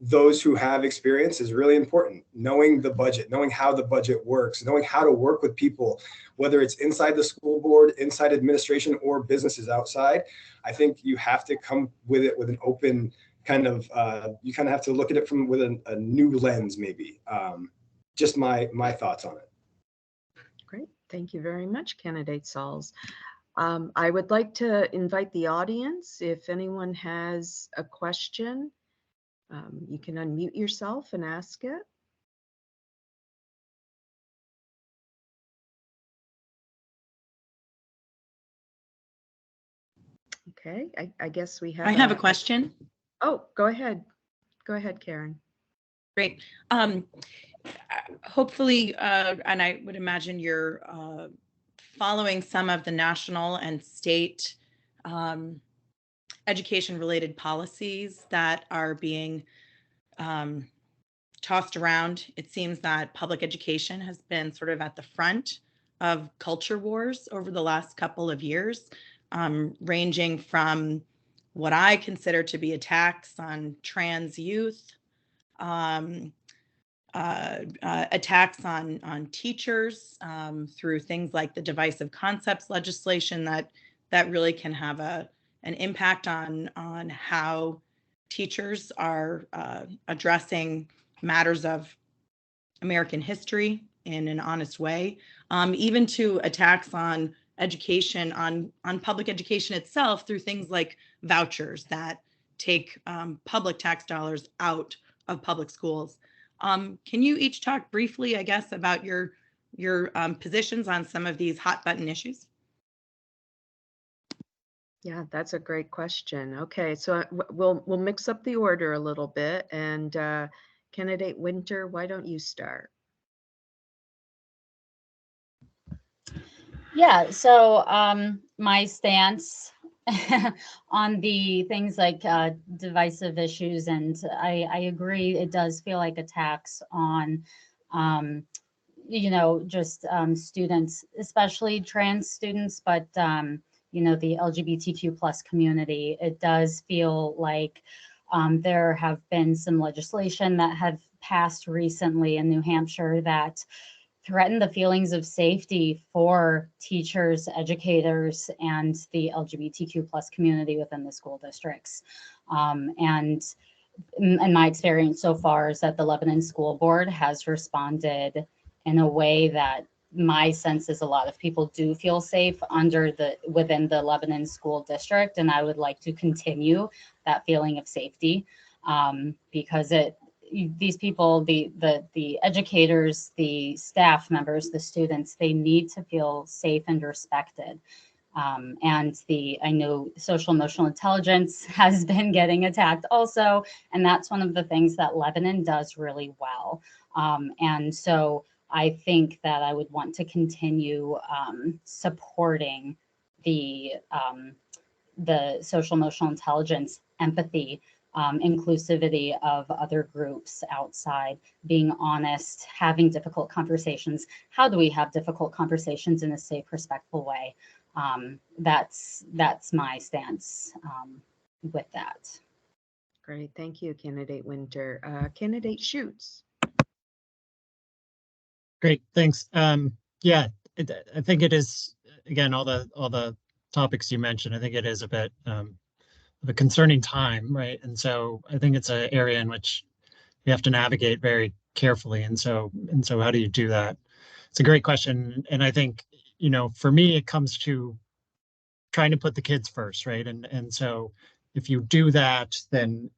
those who have experience is really important. Knowing the budget, knowing how the budget works, knowing how to work with people, whether it's inside the school board, inside administration, or businesses outside. I think you have to come with it with an open kind of, you kind of have to look at it from with a new lens, maybe. Just my thoughts on it. Great. Thank you very much, Candidate Sauls. I would like to invite the audience. If anyone has a question, you can unmute yourself and ask it. Okay, I guess we have. I have a question. Oh, go ahead. Go ahead, Karen. Great. Hopefully, and I would imagine you're following some of the national and state education-related policies that are being tossed around. It seems that public education has been sort of at the front of culture wars over the last couple of years, ranging from what I consider to be attacks on trans youth, attacks on teachers through things like the divisive concepts legislation that really can have an impact on how teachers are addressing matters of American history in an honest way, even to attacks on education, on public education itself through things like vouchers that take public tax dollars out of public schools. Can you each talk briefly, I guess, about your positions on some of these hot button issues? Yeah, that's a great question. Okay, so we'll mix up the order a little bit, and Candidate Winter, why don't you start? Yeah, so my stance on the things like divisive issues, and I agree, it does feel like attacks on, just students, especially trans students, but the LGBTQ plus community. It does feel like there have been some legislation that have passed recently in New Hampshire that threaten the feelings of safety for teachers, educators, and the LGBTQ plus community within the school districts. And in my experience so far is that the Lebanon School Board has responded in a way that my sense is a lot of people do feel safe within the Lebanon School District, and I would like to continue that feeling of safety because these people, the educators, the staff members, the students, they need to feel safe and respected. And I know social emotional intelligence has been getting attacked also, and that's one of the things that Lebanon does really well. And so I think that I would want to continue supporting the social emotional intelligence, empathy, inclusivity of other groups outside, being honest, having difficult conversations. How do we have difficult conversations in a safe, respectful way? That's my stance with that. Great, thank you, Candidate Winter. Candidate Schutz. Great, thanks. Yeah, I think it is, again, all the topics you mentioned, I think it is a bit of a concerning time, right? And so I think it's an area in which you have to navigate very carefully. And so how do you do that? It's a great question. And I think, for me, it comes to trying to put the kids first, right? And so if you do that, then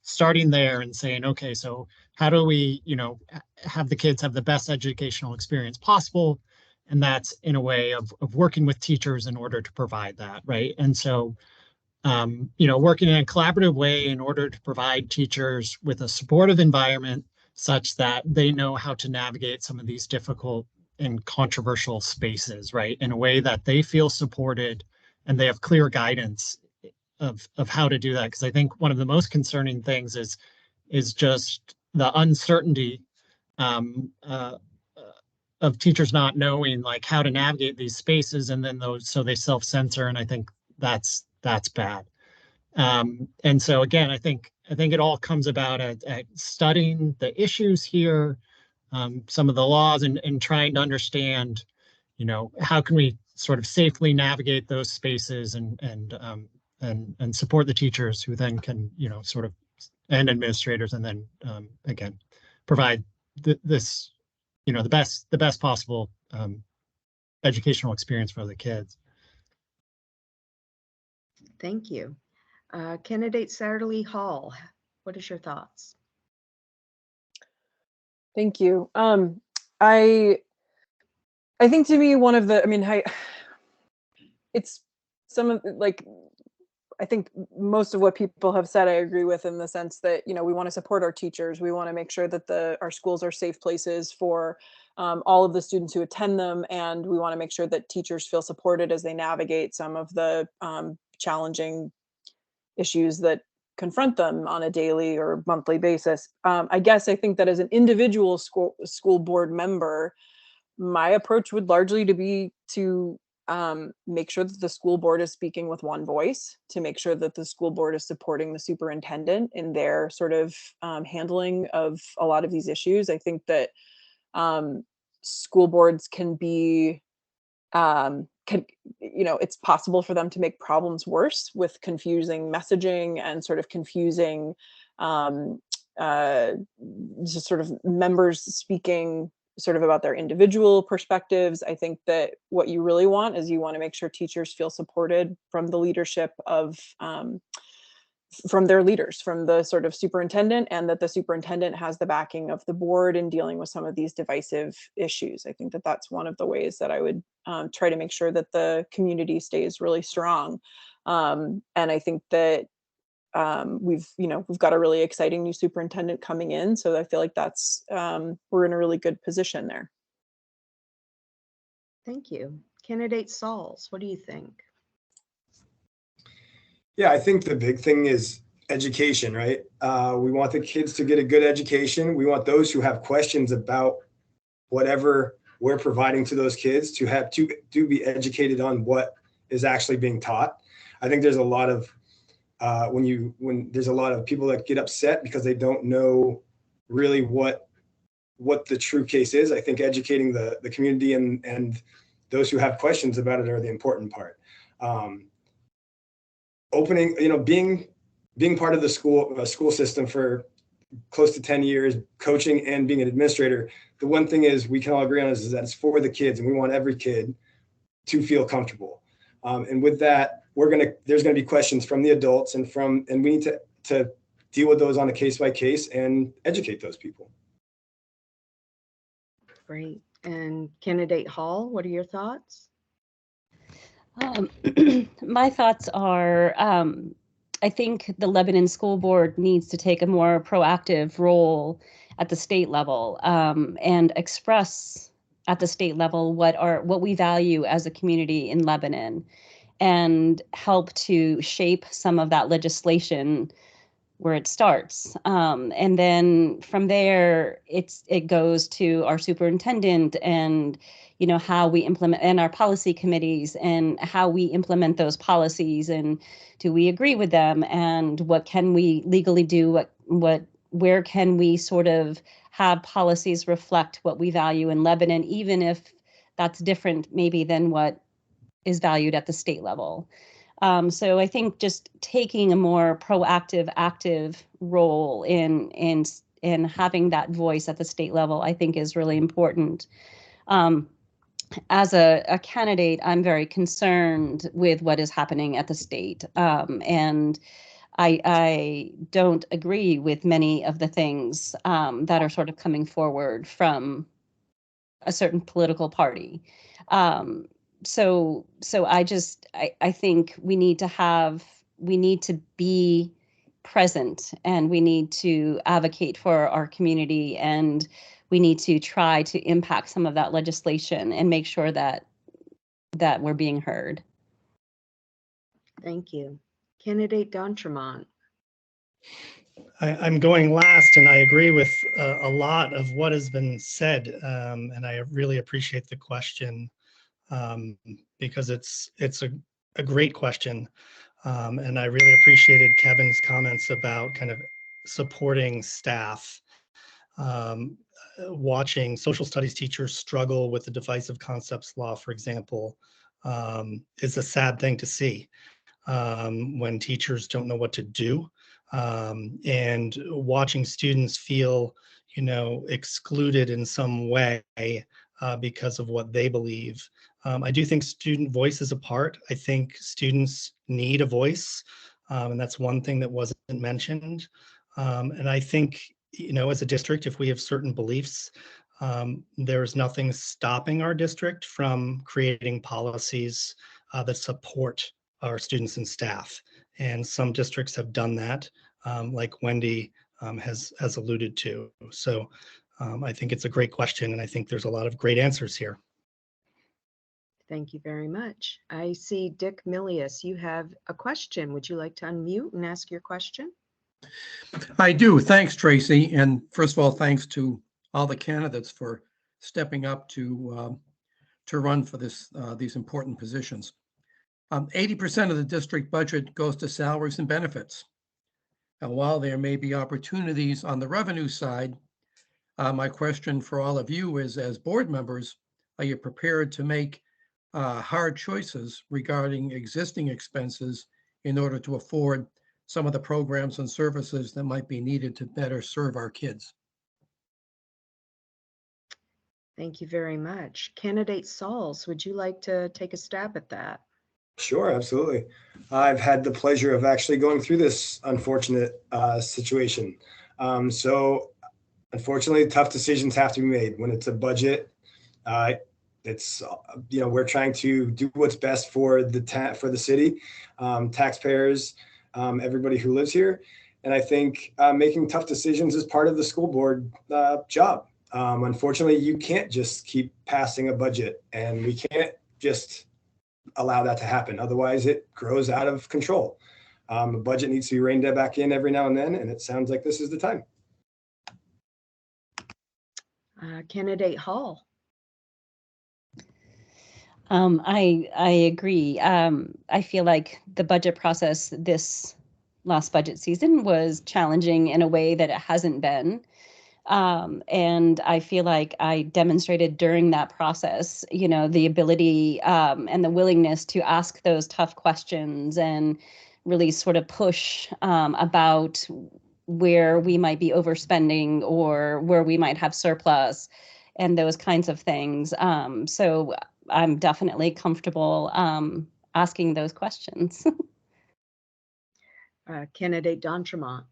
starting there and saying, okay, so how do we, have the kids have the best educational experience possible? And that's in a way of working with teachers in order to provide that, right? And so, working in a collaborative way in order to provide teachers with a supportive environment such that they know how to navigate some of these difficult and controversial spaces, right? In a way that they feel supported and they have clear guidance of how to do that. Because I think one of the most concerning things is just the uncertainty of teachers not knowing like how to navigate these spaces, and then so they self-censor, and I think that's bad. And so again, I think it all comes about at studying the issues here, some of the laws, and trying to understand, how can we sort of safely navigate those spaces and support the teachers who then can, sort of, and administrators, and then again, provide this, the best possible educational experience for the kids. Thank you. Candidate Satterlee Hall, what is your thoughts? Thank you. I think to me, one of the, it's some of like, I think most of what people have said, I agree with, in the sense that, we want to support our teachers. We want to make sure that our schools are safe places for all of the students who attend them. And we want to make sure that teachers feel supported as they navigate some of the challenging issues that confront them on a daily or monthly basis. I guess I think that as an individual school board member, my approach would largely be to make sure that the school board is speaking with one voice, to make sure that the school board is supporting the superintendent in their sort of handling of a lot of these issues. I think that school boards can be, it's possible for them to make problems worse with confusing messaging and sort of confusing just sort of members speaking sort of about their individual perspectives. I think that what you really want is you want to make sure teachers feel supported from the leadership of from their leaders, from the sort of superintendent, and that the superintendent has the backing of the board in dealing with some of these divisive issues. I think that that's one of the ways that I would try to make sure that the community stays really strong. And I think that we've got a really exciting new superintendent coming in, so I feel like that's we're in a really good position there. Thank you. Candidate Sauls, what do you think? Yeah, I think the big thing is education, right? We want the kids to get a good education. We want those who have questions about whatever we're providing to those kids to be educated on what is actually being taught. I think there's a lot of when there's a lot of people that get upset because they don't know really what the true case is. I think educating the community and those who have questions about it are the important part. Opening, being part of the school system for close to 10 years, coaching and being an administrator, the one thing is we can all agree on is that it's for the kids, and we want every kid to feel comfortable. And with that, there's going to be questions from the adults and we need to deal with those on a case by case and educate those people. Great. And candidate Hall, what are your thoughts? My thoughts are, I think the Lebanon School Board needs to take a more proactive role at the state level, and express at the state level what we value as a community in Lebanon, and help to shape some of that legislation where it starts. And then from there, it goes to our superintendent and, how we implement, and our policy committees and how we implement those policies, and do we agree with them, and what can we legally do, where can we sort of have policies reflect what we value in Lebanon, even if that's different maybe than what is valued at the state level. So I think just taking a more proactive, active role in having that voice at the state level, I think is really important. As a candidate, I'm very concerned with what is happening at the state, and I don't agree with many of the things that are sort of coming forward from a certain political party. So I think we need to be present, and we need to advocate for our community, and we need to try to impact some of that legislation and make sure that we're being heard. Thank you. Candidate D'Entremont. I'm going last, and I agree with a lot of what has been said, and I really appreciate the question, because it's a great question, and I really appreciated Kevin's comments about kind of supporting staff. Watching social studies teachers struggle with the divisive concepts law, for example, is a sad thing to see, when teachers don't know what to do. And watching students feel, excluded in some way because of what they believe. I do think student voice is a part. I think students need a voice, and that's one thing that wasn't mentioned. And I think, as a district, if we have certain beliefs, there's nothing stopping our district from creating policies that support our students and staff. And some districts have done that, like Wendy has alluded to. So I think it's a great question, and I think there's a lot of great answers here. Thank you very much. I see Dick Milius, you have a question. Would you like to unmute and ask your question? I do. Thanks, Tracy. And first of all, thanks to all the candidates for stepping up to run for these important positions. 80% of the district budget goes to salaries and benefits. And while there may be opportunities on the revenue side, my question for all of you is, as board members, are you prepared to make hard choices regarding existing expenses in order to afford some of the programs and services that might be needed to better serve our kids? Thank you very much. Candidate Sauls, would you like to take a stab at that? Sure, absolutely. I've had the pleasure of actually going through this unfortunate situation. So unfortunately, tough decisions have to be made when it's a budget. It's, we're trying to do what's best for the city, taxpayers, everybody who lives here. And I think making tough decisions is part of the school board job. Unfortunately, you can't just keep passing a budget, and we can't just allow that to happen. Otherwise, it grows out of control. The budget needs to be reined back in every now and then, and it sounds like this is the time. Candidate Hall. I agree. I feel like the budget process this last budget season was challenging in a way that it hasn't been. And I feel like I demonstrated during that process, the ability and the willingness to ask those tough questions and really sort of push about where we might be overspending or where we might have surplus and those kinds of things. So I'm definitely comfortable asking those questions. Candidate D'Entremont.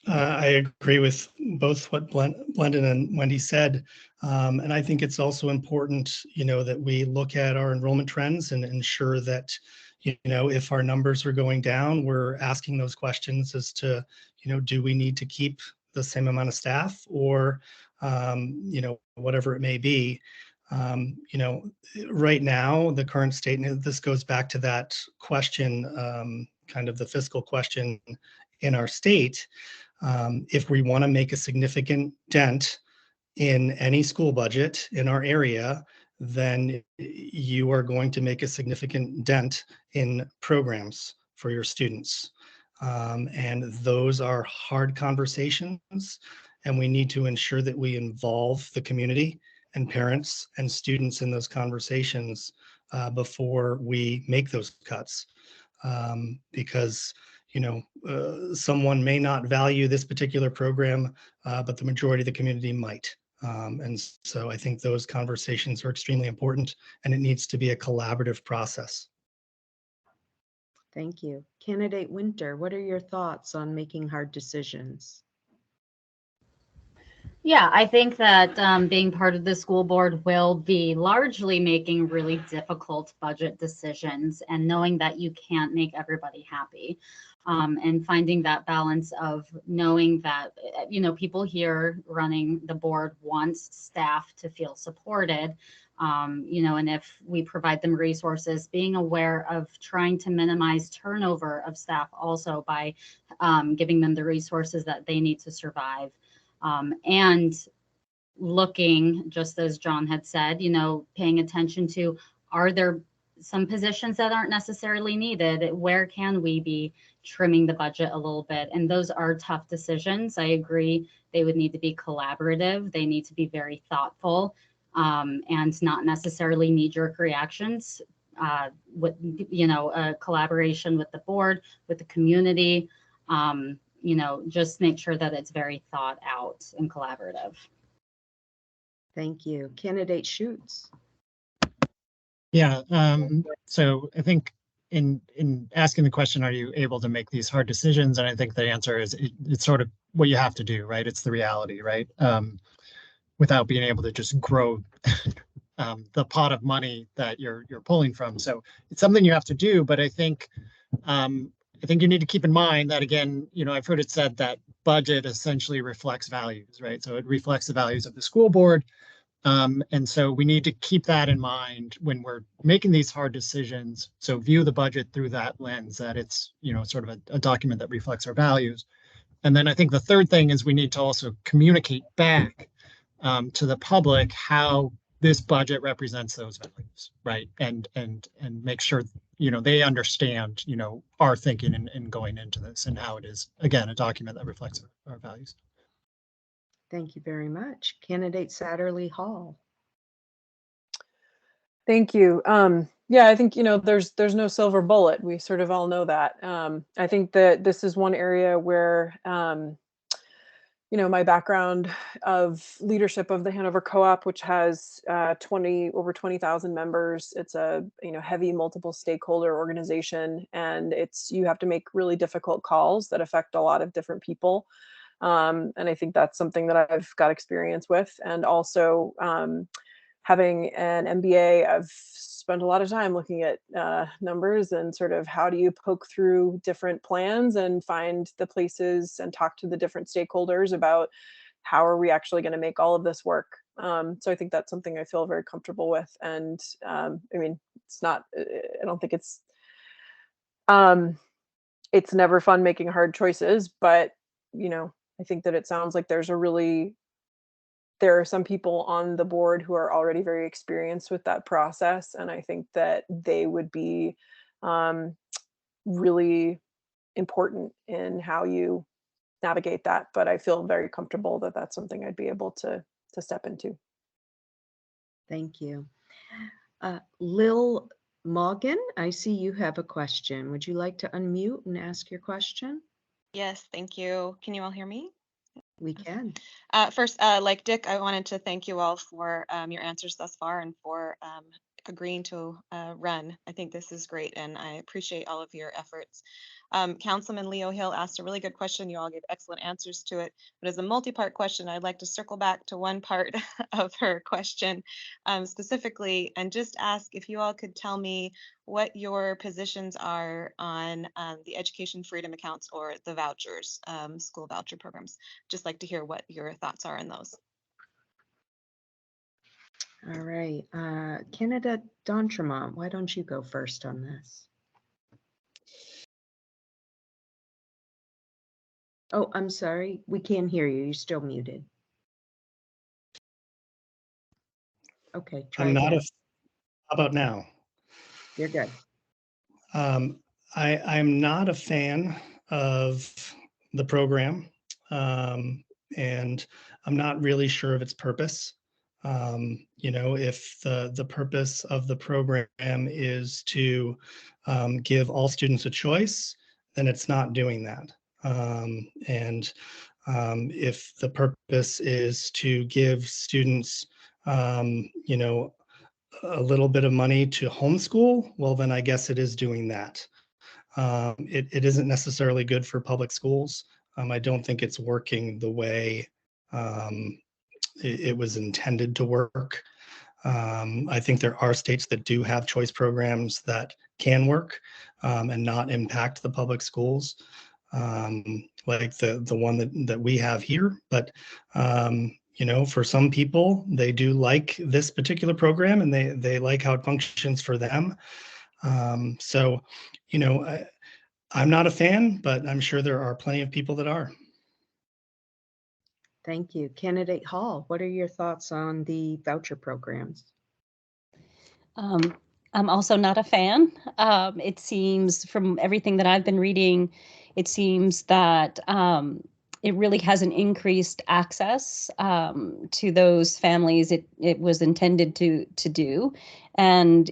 I agree with both what Blendon and Wendy said. And I think it's also important, that we look at our enrollment trends and ensure that, if our numbers are going down, we're asking those questions as to, do we need to keep the same amount of staff or, whatever it may be. Right now, the current state, and this goes back to that question, kind of the fiscal question in our state. If we want to make a significant dent in any school budget in our area, then you are going to make a significant dent in programs for your students. And those are hard conversations, and we need to ensure that we involve the community and parents and students in those conversations before we make those cuts. Because someone may not value this particular program, but the majority of the community might. And so I think those conversations are extremely important, and it needs to be a collaborative process. Thank you. Candidate Winter, what are your thoughts on making hard decisions? Yeah, I think that being part of the school board will be largely making really difficult budget decisions and knowing that you can't make everybody happy. And finding that balance of knowing that, people here running the board wants staff to feel supported. And if we provide them resources, being aware of trying to minimize turnover of staff also by giving them the resources that they need to survive. And looking, just as John had said, paying attention to, are there some positions that aren't necessarily needed? Where can we be trimming the budget a little bit? And those are tough decisions. I agree. They would need to be collaborative. They need to be very thoughtful and not necessarily knee-jerk reactions with, collaboration with the board, with the community. Just make sure that it's very thought out and collaborative. Thank you. Candidate Schutz. Yeah, so I think in asking the question, are you able to make these hard decisions? And I think the answer is it's sort of what you have to do, right? It's the reality, right? Without being able to just grow the pot of money that you're pulling from. So it's something you have to do, but I think you need to keep in mind that, again, I've heard it said that budget essentially reflects values, right? So it reflects the values of the school board. And so we need to keep that in mind when we're making these hard decisions. So view the budget through that lens, that it's, sort of a document that reflects our values. And then I think the third thing is we need to also communicate back to the public how this budget represents those values, right? And make sure, they understand, our thinking and going into this, and how it is, again, a document that reflects our values. Thank you very much. Candidate Satterley Hall. Thank you. Yeah, I think, there's no silver bullet. We sort of all know that. I think that this is one area where, my background of leadership of the Hanover Co-op, which has over 20,000 members. It's a, heavy multiple stakeholder organization, and you have to make really difficult calls that affect a lot of different people. And I think that's something that I've got experience with. And also having an MBA, I've spent a lot of time looking at numbers and sort of how do you poke through different plans and find the places and talk to the different stakeholders about how are we actually going to make all of this work. So I think that's something I feel very comfortable with. And it's not, I don't think it's never fun making hard choices, but I think that it sounds like there are some people on the board who are already very experienced with that process. And I think that they would be really important in how you navigate that. But I feel very comfortable that that's something I'd be able to step into. Thank you. Lil Morgan, I see you have a question. Would you like to unmute and ask your question? Yes, thank you. Can you all hear me? We can. First, like Dick, I wanted to thank you all for your answers thus far and for agreeing to run. I think this is great, and I appreciate all of your efforts. Councilman Leo Hill asked a really good question. You all gave excellent answers to it. But as a multi-part question, I'd like to circle back to one part of her question specifically, and just ask if you all could tell me what your positions are on the education freedom accounts or the vouchers, school voucher programs. Just like to hear what your thoughts are on those. All right, Canada D'Entremont, why don't you go first on this? Oh, I'm sorry, we can't hear you. You're still muted. Okay, try I'm not again. how about now? You're good. I'm not a fan of the program, and I'm not really sure of its purpose. If the purpose of the program is to give all students a choice, then it's not doing that. If the purpose is to give students, a little bit of money to homeschool, well, then I guess it is doing that. It isn't necessarily good for public schools. I don't think it's working the way it was intended to work. I think there are states that do have choice programs that can work and not impact the public schools, like the one that we have here. But for some people, they do like this particular program and they like how it functions for them. I'm not a fan, but I'm sure there are plenty of people that are. Thank you. Candidate Hall, what are your thoughts on the voucher programs? I'm also not a fan. It seems from everything that I've been reading, it seems that it really hasn't increased access to those families it was intended to do. And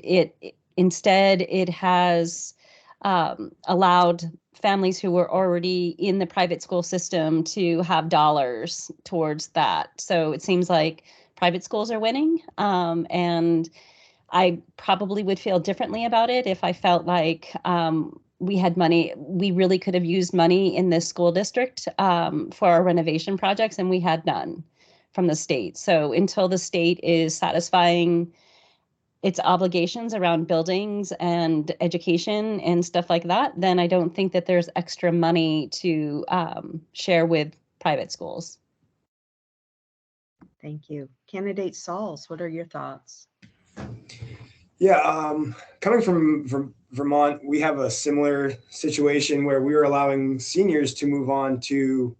instead it has allowed families who were already in the private school system to have dollars towards that. So it seems like private schools are winning. And I probably would feel differently about it if I felt like we had money. We really could have used money in this school district for our renovation projects, and we had none from the state. So until the state is satisfying its obligations around buildings and education and stuff like that, then I don't think that there's extra money to share with private schools. Thank you. Candidate Sauls, what are your thoughts? Yeah, coming from Vermont, we have a similar situation where we are allowing seniors to move on to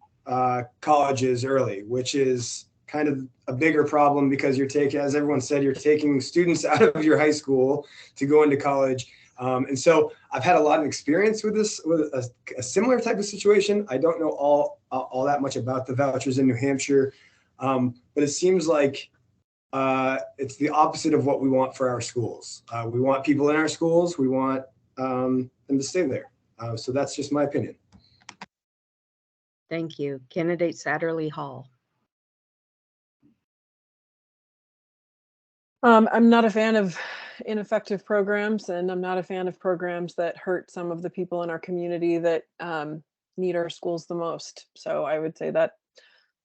colleges early, which is kind of a bigger problem because you're taking, as everyone said, you're taking students out of your high school to go into college. And so I've had a lot of experience with this, with a similar type of situation. I don't know all that much about the vouchers in New Hampshire, but it seems like it's the opposite of what we want for our schools. We want people in our schools. We want them to stay there. So that's just my opinion. Thank you. Candidate Satterley Hall. I'm not a fan of ineffective programs, and I'm not a fan of programs that hurt some of the people in our community that need our schools the most. So I would say that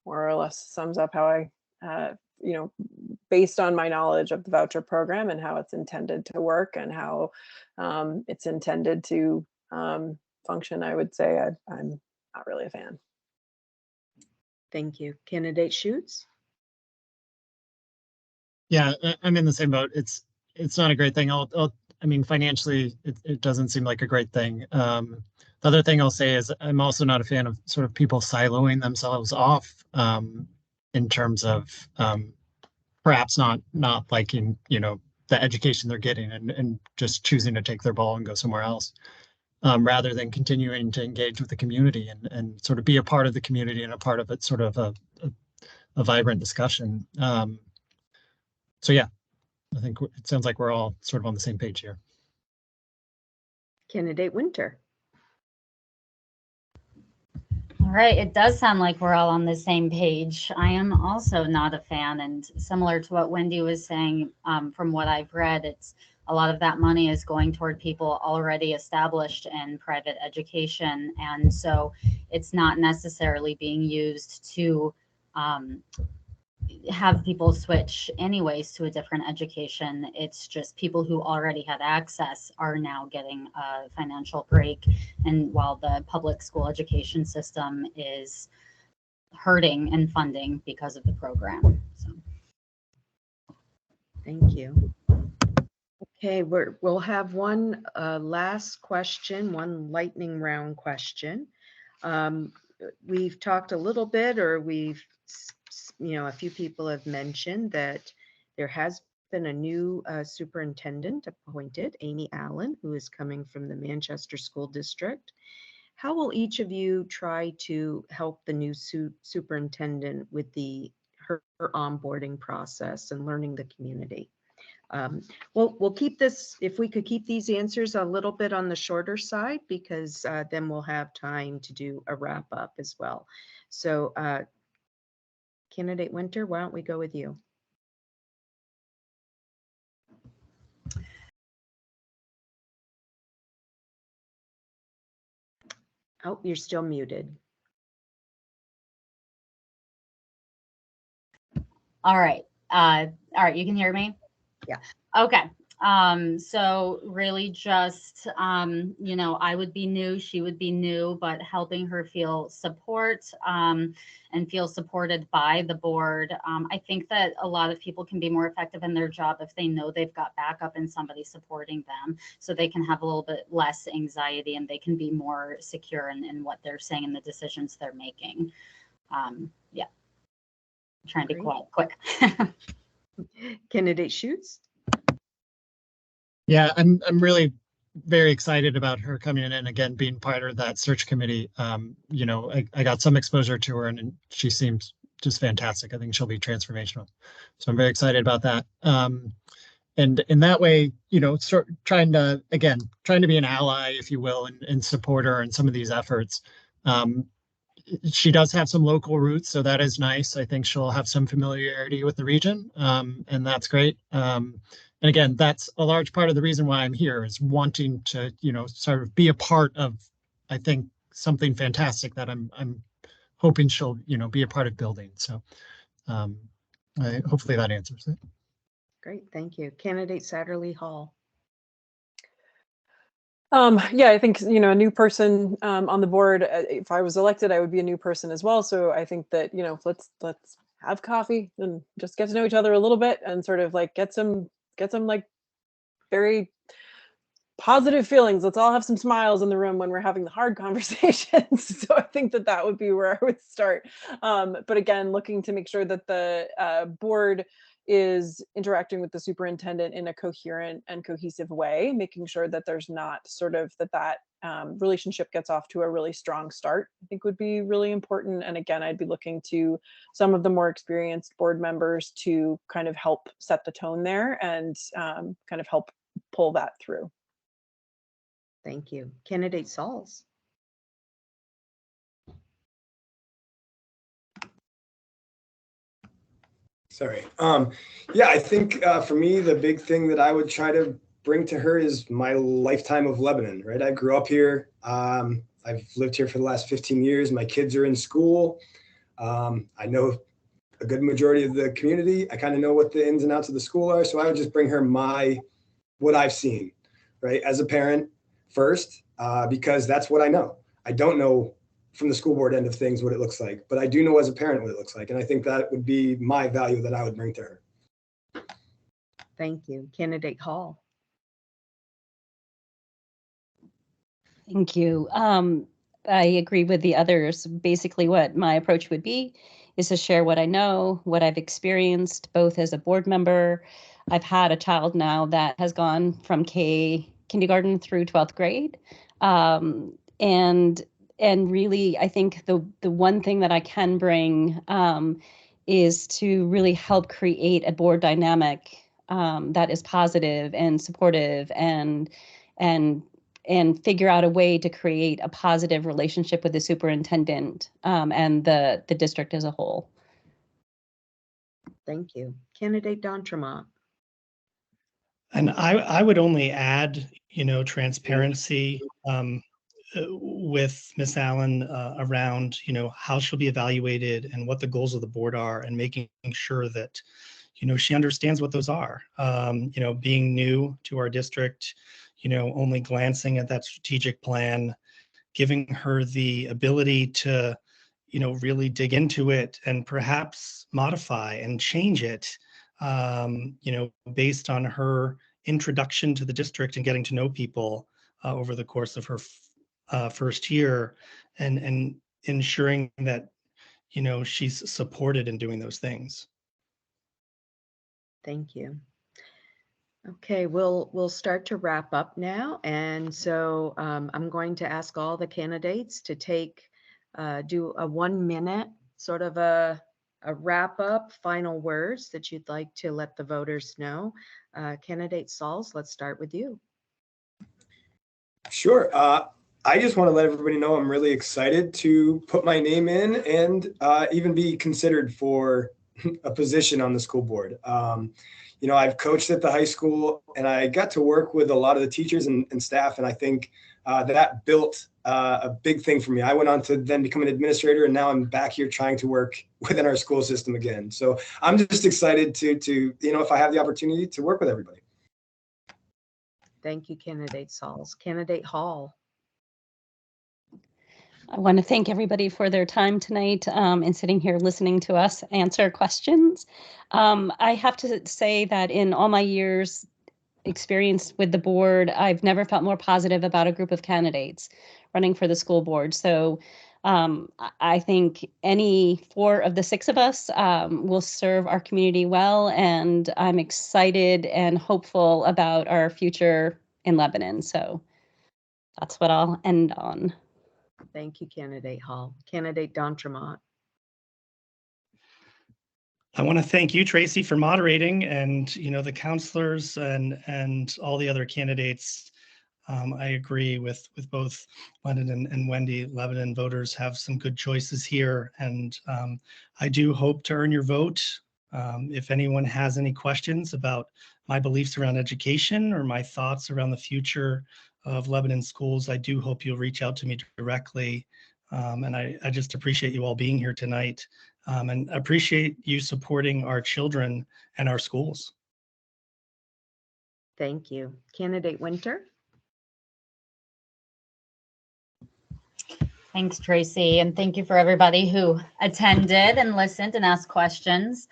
more or less sums up how I, based on my knowledge of the voucher program and how it's intended to work and how it's intended to function, I would say I'm not really a fan. Thank you. Candidate Schutz? Yeah, I'm in the same boat. It's not a great thing. I mean, financially, it doesn't seem like a great thing. The other thing I'll say is I'm also not a fan of sort of people siloing themselves off in terms of perhaps not liking, the education they're getting and just choosing to take their ball and go somewhere else, rather than continuing to engage with the community and sort of be a part of the community and a part of it, sort of a vibrant discussion. So yeah, I think it sounds like we're all sort of on the same page here. Candidate Winter? All right, it does sound like we're all on the same page. I am also not a fan, and similar to what Wendy was saying, from what I've read, it's a lot of that money is going toward people already established in private education, and so it's not necessarily being used to have people switch anyways to a different education. It's just people who already had access are now getting a financial break. And while the public school education system is hurting in funding because of the program. So. Thank you. Okay, we'll have one last question, one lightning round question. We've talked a little bit, or a few people have mentioned that there has been a new superintendent appointed, Amy Allen, who is coming from the Manchester School District. How will each of you try to help the new superintendent with her onboarding process and learning the community? We'll keep this, if we could keep these answers a little bit on the shorter side, because then we'll have time to do a wrap up as well. So Candidate Winter, why don't we go with you? Oh, you're still muted. All right, you can hear me? Yeah. Okay. So really just, I would be new, she would be new, but helping her feel support and feel supported by the board. I think that a lot of people can be more effective in their job if they know they've got backup and somebody supporting them, so they can have a little bit less anxiety and they can be more secure in what they're saying and the decisions they're making. Yeah. I'm trying to be quick. Candidate Schutz? Yeah, I'm really very excited about her coming in and again being part of that search committee. I got some exposure to her and she seems just fantastic. I think she'll be transformational. So I'm very excited about that. And in that way, trying to be an ally, if you will, and support her in some of these efforts. She does have some local roots, so that is nice. I think she'll have some familiarity with the region, and that's great. And again, that's a large part of the reason why I'm here, is wanting to, sort of be a part of, I think, something fantastic that I'm hoping she'll, be a part of building. So hopefully that answers it. Great, thank you. Candidate Satterley Hall. Yeah, I think, a new person on the board, if I was elected, I would be a new person as well. So I think that, let's have coffee and just get to know each other a little bit and sort of like get some like very positive feelings. Let's all have some smiles in the room when we're having the hard conversations. So I think that would be where I would start. But again, looking to make sure that the board is interacting with the superintendent in a coherent and cohesive way, making sure that there's not sort of that relationship gets off to a really strong start, I think would be really important. And again, I'd be looking to some of the more experienced board members to kind of help set the tone there and kind of help pull that through. Thank you. Candidate Sauls. Sorry. Yeah, I think for me, the big thing that I would try to bring to her is my lifetime of Lebanon, right? I grew up here. I've lived here for the last 15 years. My kids are in school. I know a good majority of the community. I kind of know what the ins and outs of the school are. So I would just bring her what I've seen, right? As a parent first, because that's what I know. I don't know from the school board end of things what it looks like, but I do know as a parent what it looks like. And I think that would be my value that I would bring to her. Thank you. Candidate Hall. Thank you. I agree with the others. Basically, what my approach would be is to share what I know, what I've experienced, both as a board member. I've had a child now that has gone from kindergarten through 12th grade. And really, I think the one thing that I can bring is to really help create a board dynamic that is positive and supportive and and figure out a way to create a positive relationship with the superintendent and the district as a whole. Thank you. Candidate Don Tremont. And I would only add, transparency with Miss Allen around, how she'll be evaluated and what the goals of the board are, and making sure that, she understands what those are. Being new to our district, only glancing at that strategic plan, giving her the ability to, really dig into it and perhaps modify and change it, based on her introduction to the district and getting to know people over the course of her first year, and ensuring that, she's supported in doing those things. Thank you. Okay, we'll start to wrap up now. And so I'm going to ask all the candidates to do a 1 minute sort of a wrap up, final words that you'd like to let the voters know. Candidate Sauls, let's start with you. Sure. I just want to let everybody know I'm really excited to put my name in and even be considered for a position on the school board. I've coached at the high school, and I got to work with a lot of the teachers and staff, and I think that built a big thing for me. I went on to then become an administrator, and now I'm back here trying to work within our school system again. So I'm just excited to if I have the opportunity to work with everybody. Thank you, Candidate Sauls. Candidate Hall. I want to thank everybody for their time tonight and sitting here listening to us answer questions. I have to say that in all my years experience with the board, I've never felt more positive about a group of candidates running for the school board. So I think any 4 of the 6 of us will serve our community well, and I'm excited and hopeful about our future in Lebanon. So that's what I'll end on. Thank you, Candidate Hall. Candidate Don Tremont. I want to thank you, Tracy, for moderating, and the counselors and all the other candidates. I agree with both London and Wendy. Lebanon voters have some good choices here, and I do hope to earn your vote. If anyone has any questions about my beliefs around education or my thoughts around the future of Lebanon schools, I do hope you'll reach out to me directly. And I just appreciate you all being here tonight, and appreciate you supporting our children and our schools. Thank you. Candidate Winter. Thanks, Tracy, and thank you for everybody who attended and listened and asked questions.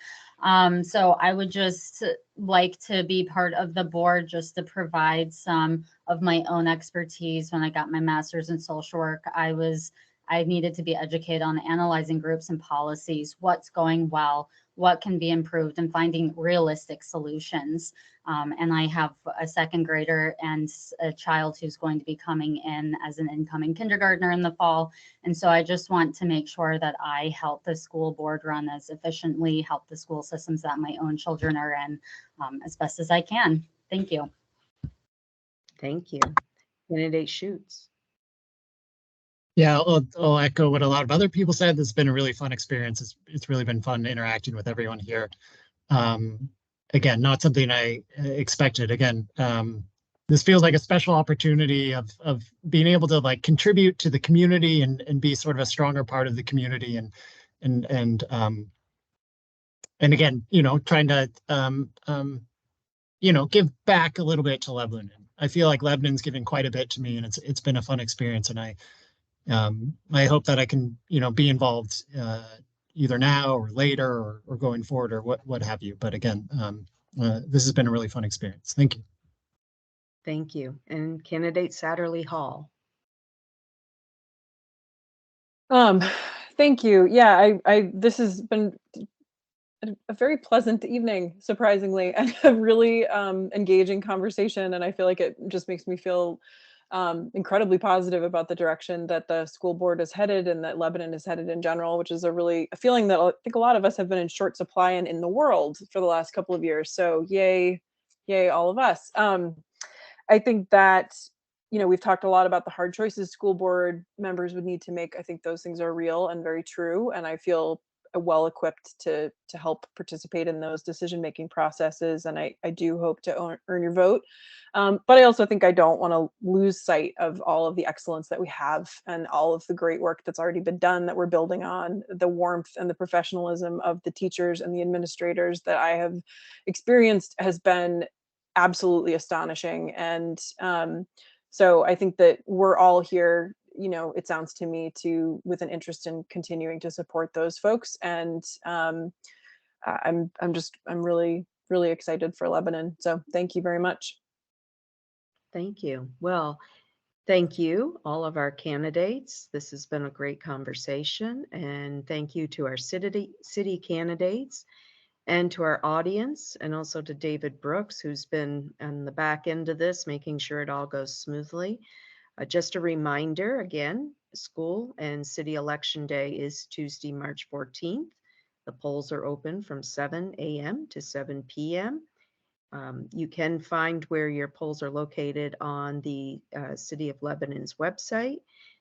So I would just like to be part of the board just to provide some of my own expertise. When I got my master's in social work, I needed to be educated on analyzing groups and policies, what's going well, what can be improved, and finding realistic solutions. And I have a 2nd grader and a child who's going to be coming in as an incoming kindergartner in the fall. And so I just want to make sure that I help the school board run as efficiently, help the school systems that my own children are in as best as I can. Thank you. Thank you. Candidate Schutz. Yeah, I'll echo what a lot of other people said. This has been a really fun experience. It's really been fun interacting with everyone here. Again, not something I expected. Again, this feels like a special opportunity of being able to like contribute to the community and be sort of a stronger part of the community and again, trying to give back a little bit to Lebanon. I feel like Lebanon's given quite a bit to me, and it's been a fun experience, and I hope that I can, be involved either now or later or going forward or what have you. But again, this has been a really fun experience. Thank you. Thank you. And Candidate Satterley Hall. Thank you. Yeah, this has been a very pleasant evening, surprisingly, and a really engaging conversation. And I feel like it just makes me feel incredibly positive about the direction that the school board is headed and that Lebanon is headed in general, which is a feeling that I think a lot of us have been in short supply in the world for the last couple of years. So yay, all of us. I think that you know, we've talked a lot about the hard choices school board members would need to make. I think those things are real and very true. And I feel well equipped to help participate in those decision-making processes. And I do hope to earn your vote. But I also think I don't want to lose sight of all of the excellence that we have and all of the great work that's already been done that we're building on. The warmth and the professionalism of the teachers and the administrators that I have experienced has been absolutely astonishing. And so I think that we're all here, you know, it sounds to me, with an interest in continuing to support those folks. And I'm really, really excited for Lebanon. So thank you very much. Thank you. Well, thank you, all of our candidates. This has been a great conversation. And thank you to our city candidates and to our audience, and also to David Brooks, who's been on the back end of this, making sure it all goes smoothly. Just a reminder, again, school and city election day is Tuesday, March 14th. The polls are open from 7 a.m. to 7 p.m. You can find where your polls are located on the City of Lebanon's website.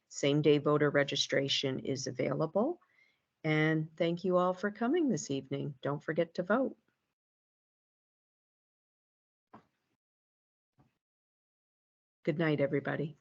Same-day voter registration is available. And thank you all for coming this evening. Don't forget to vote. Good night, everybody.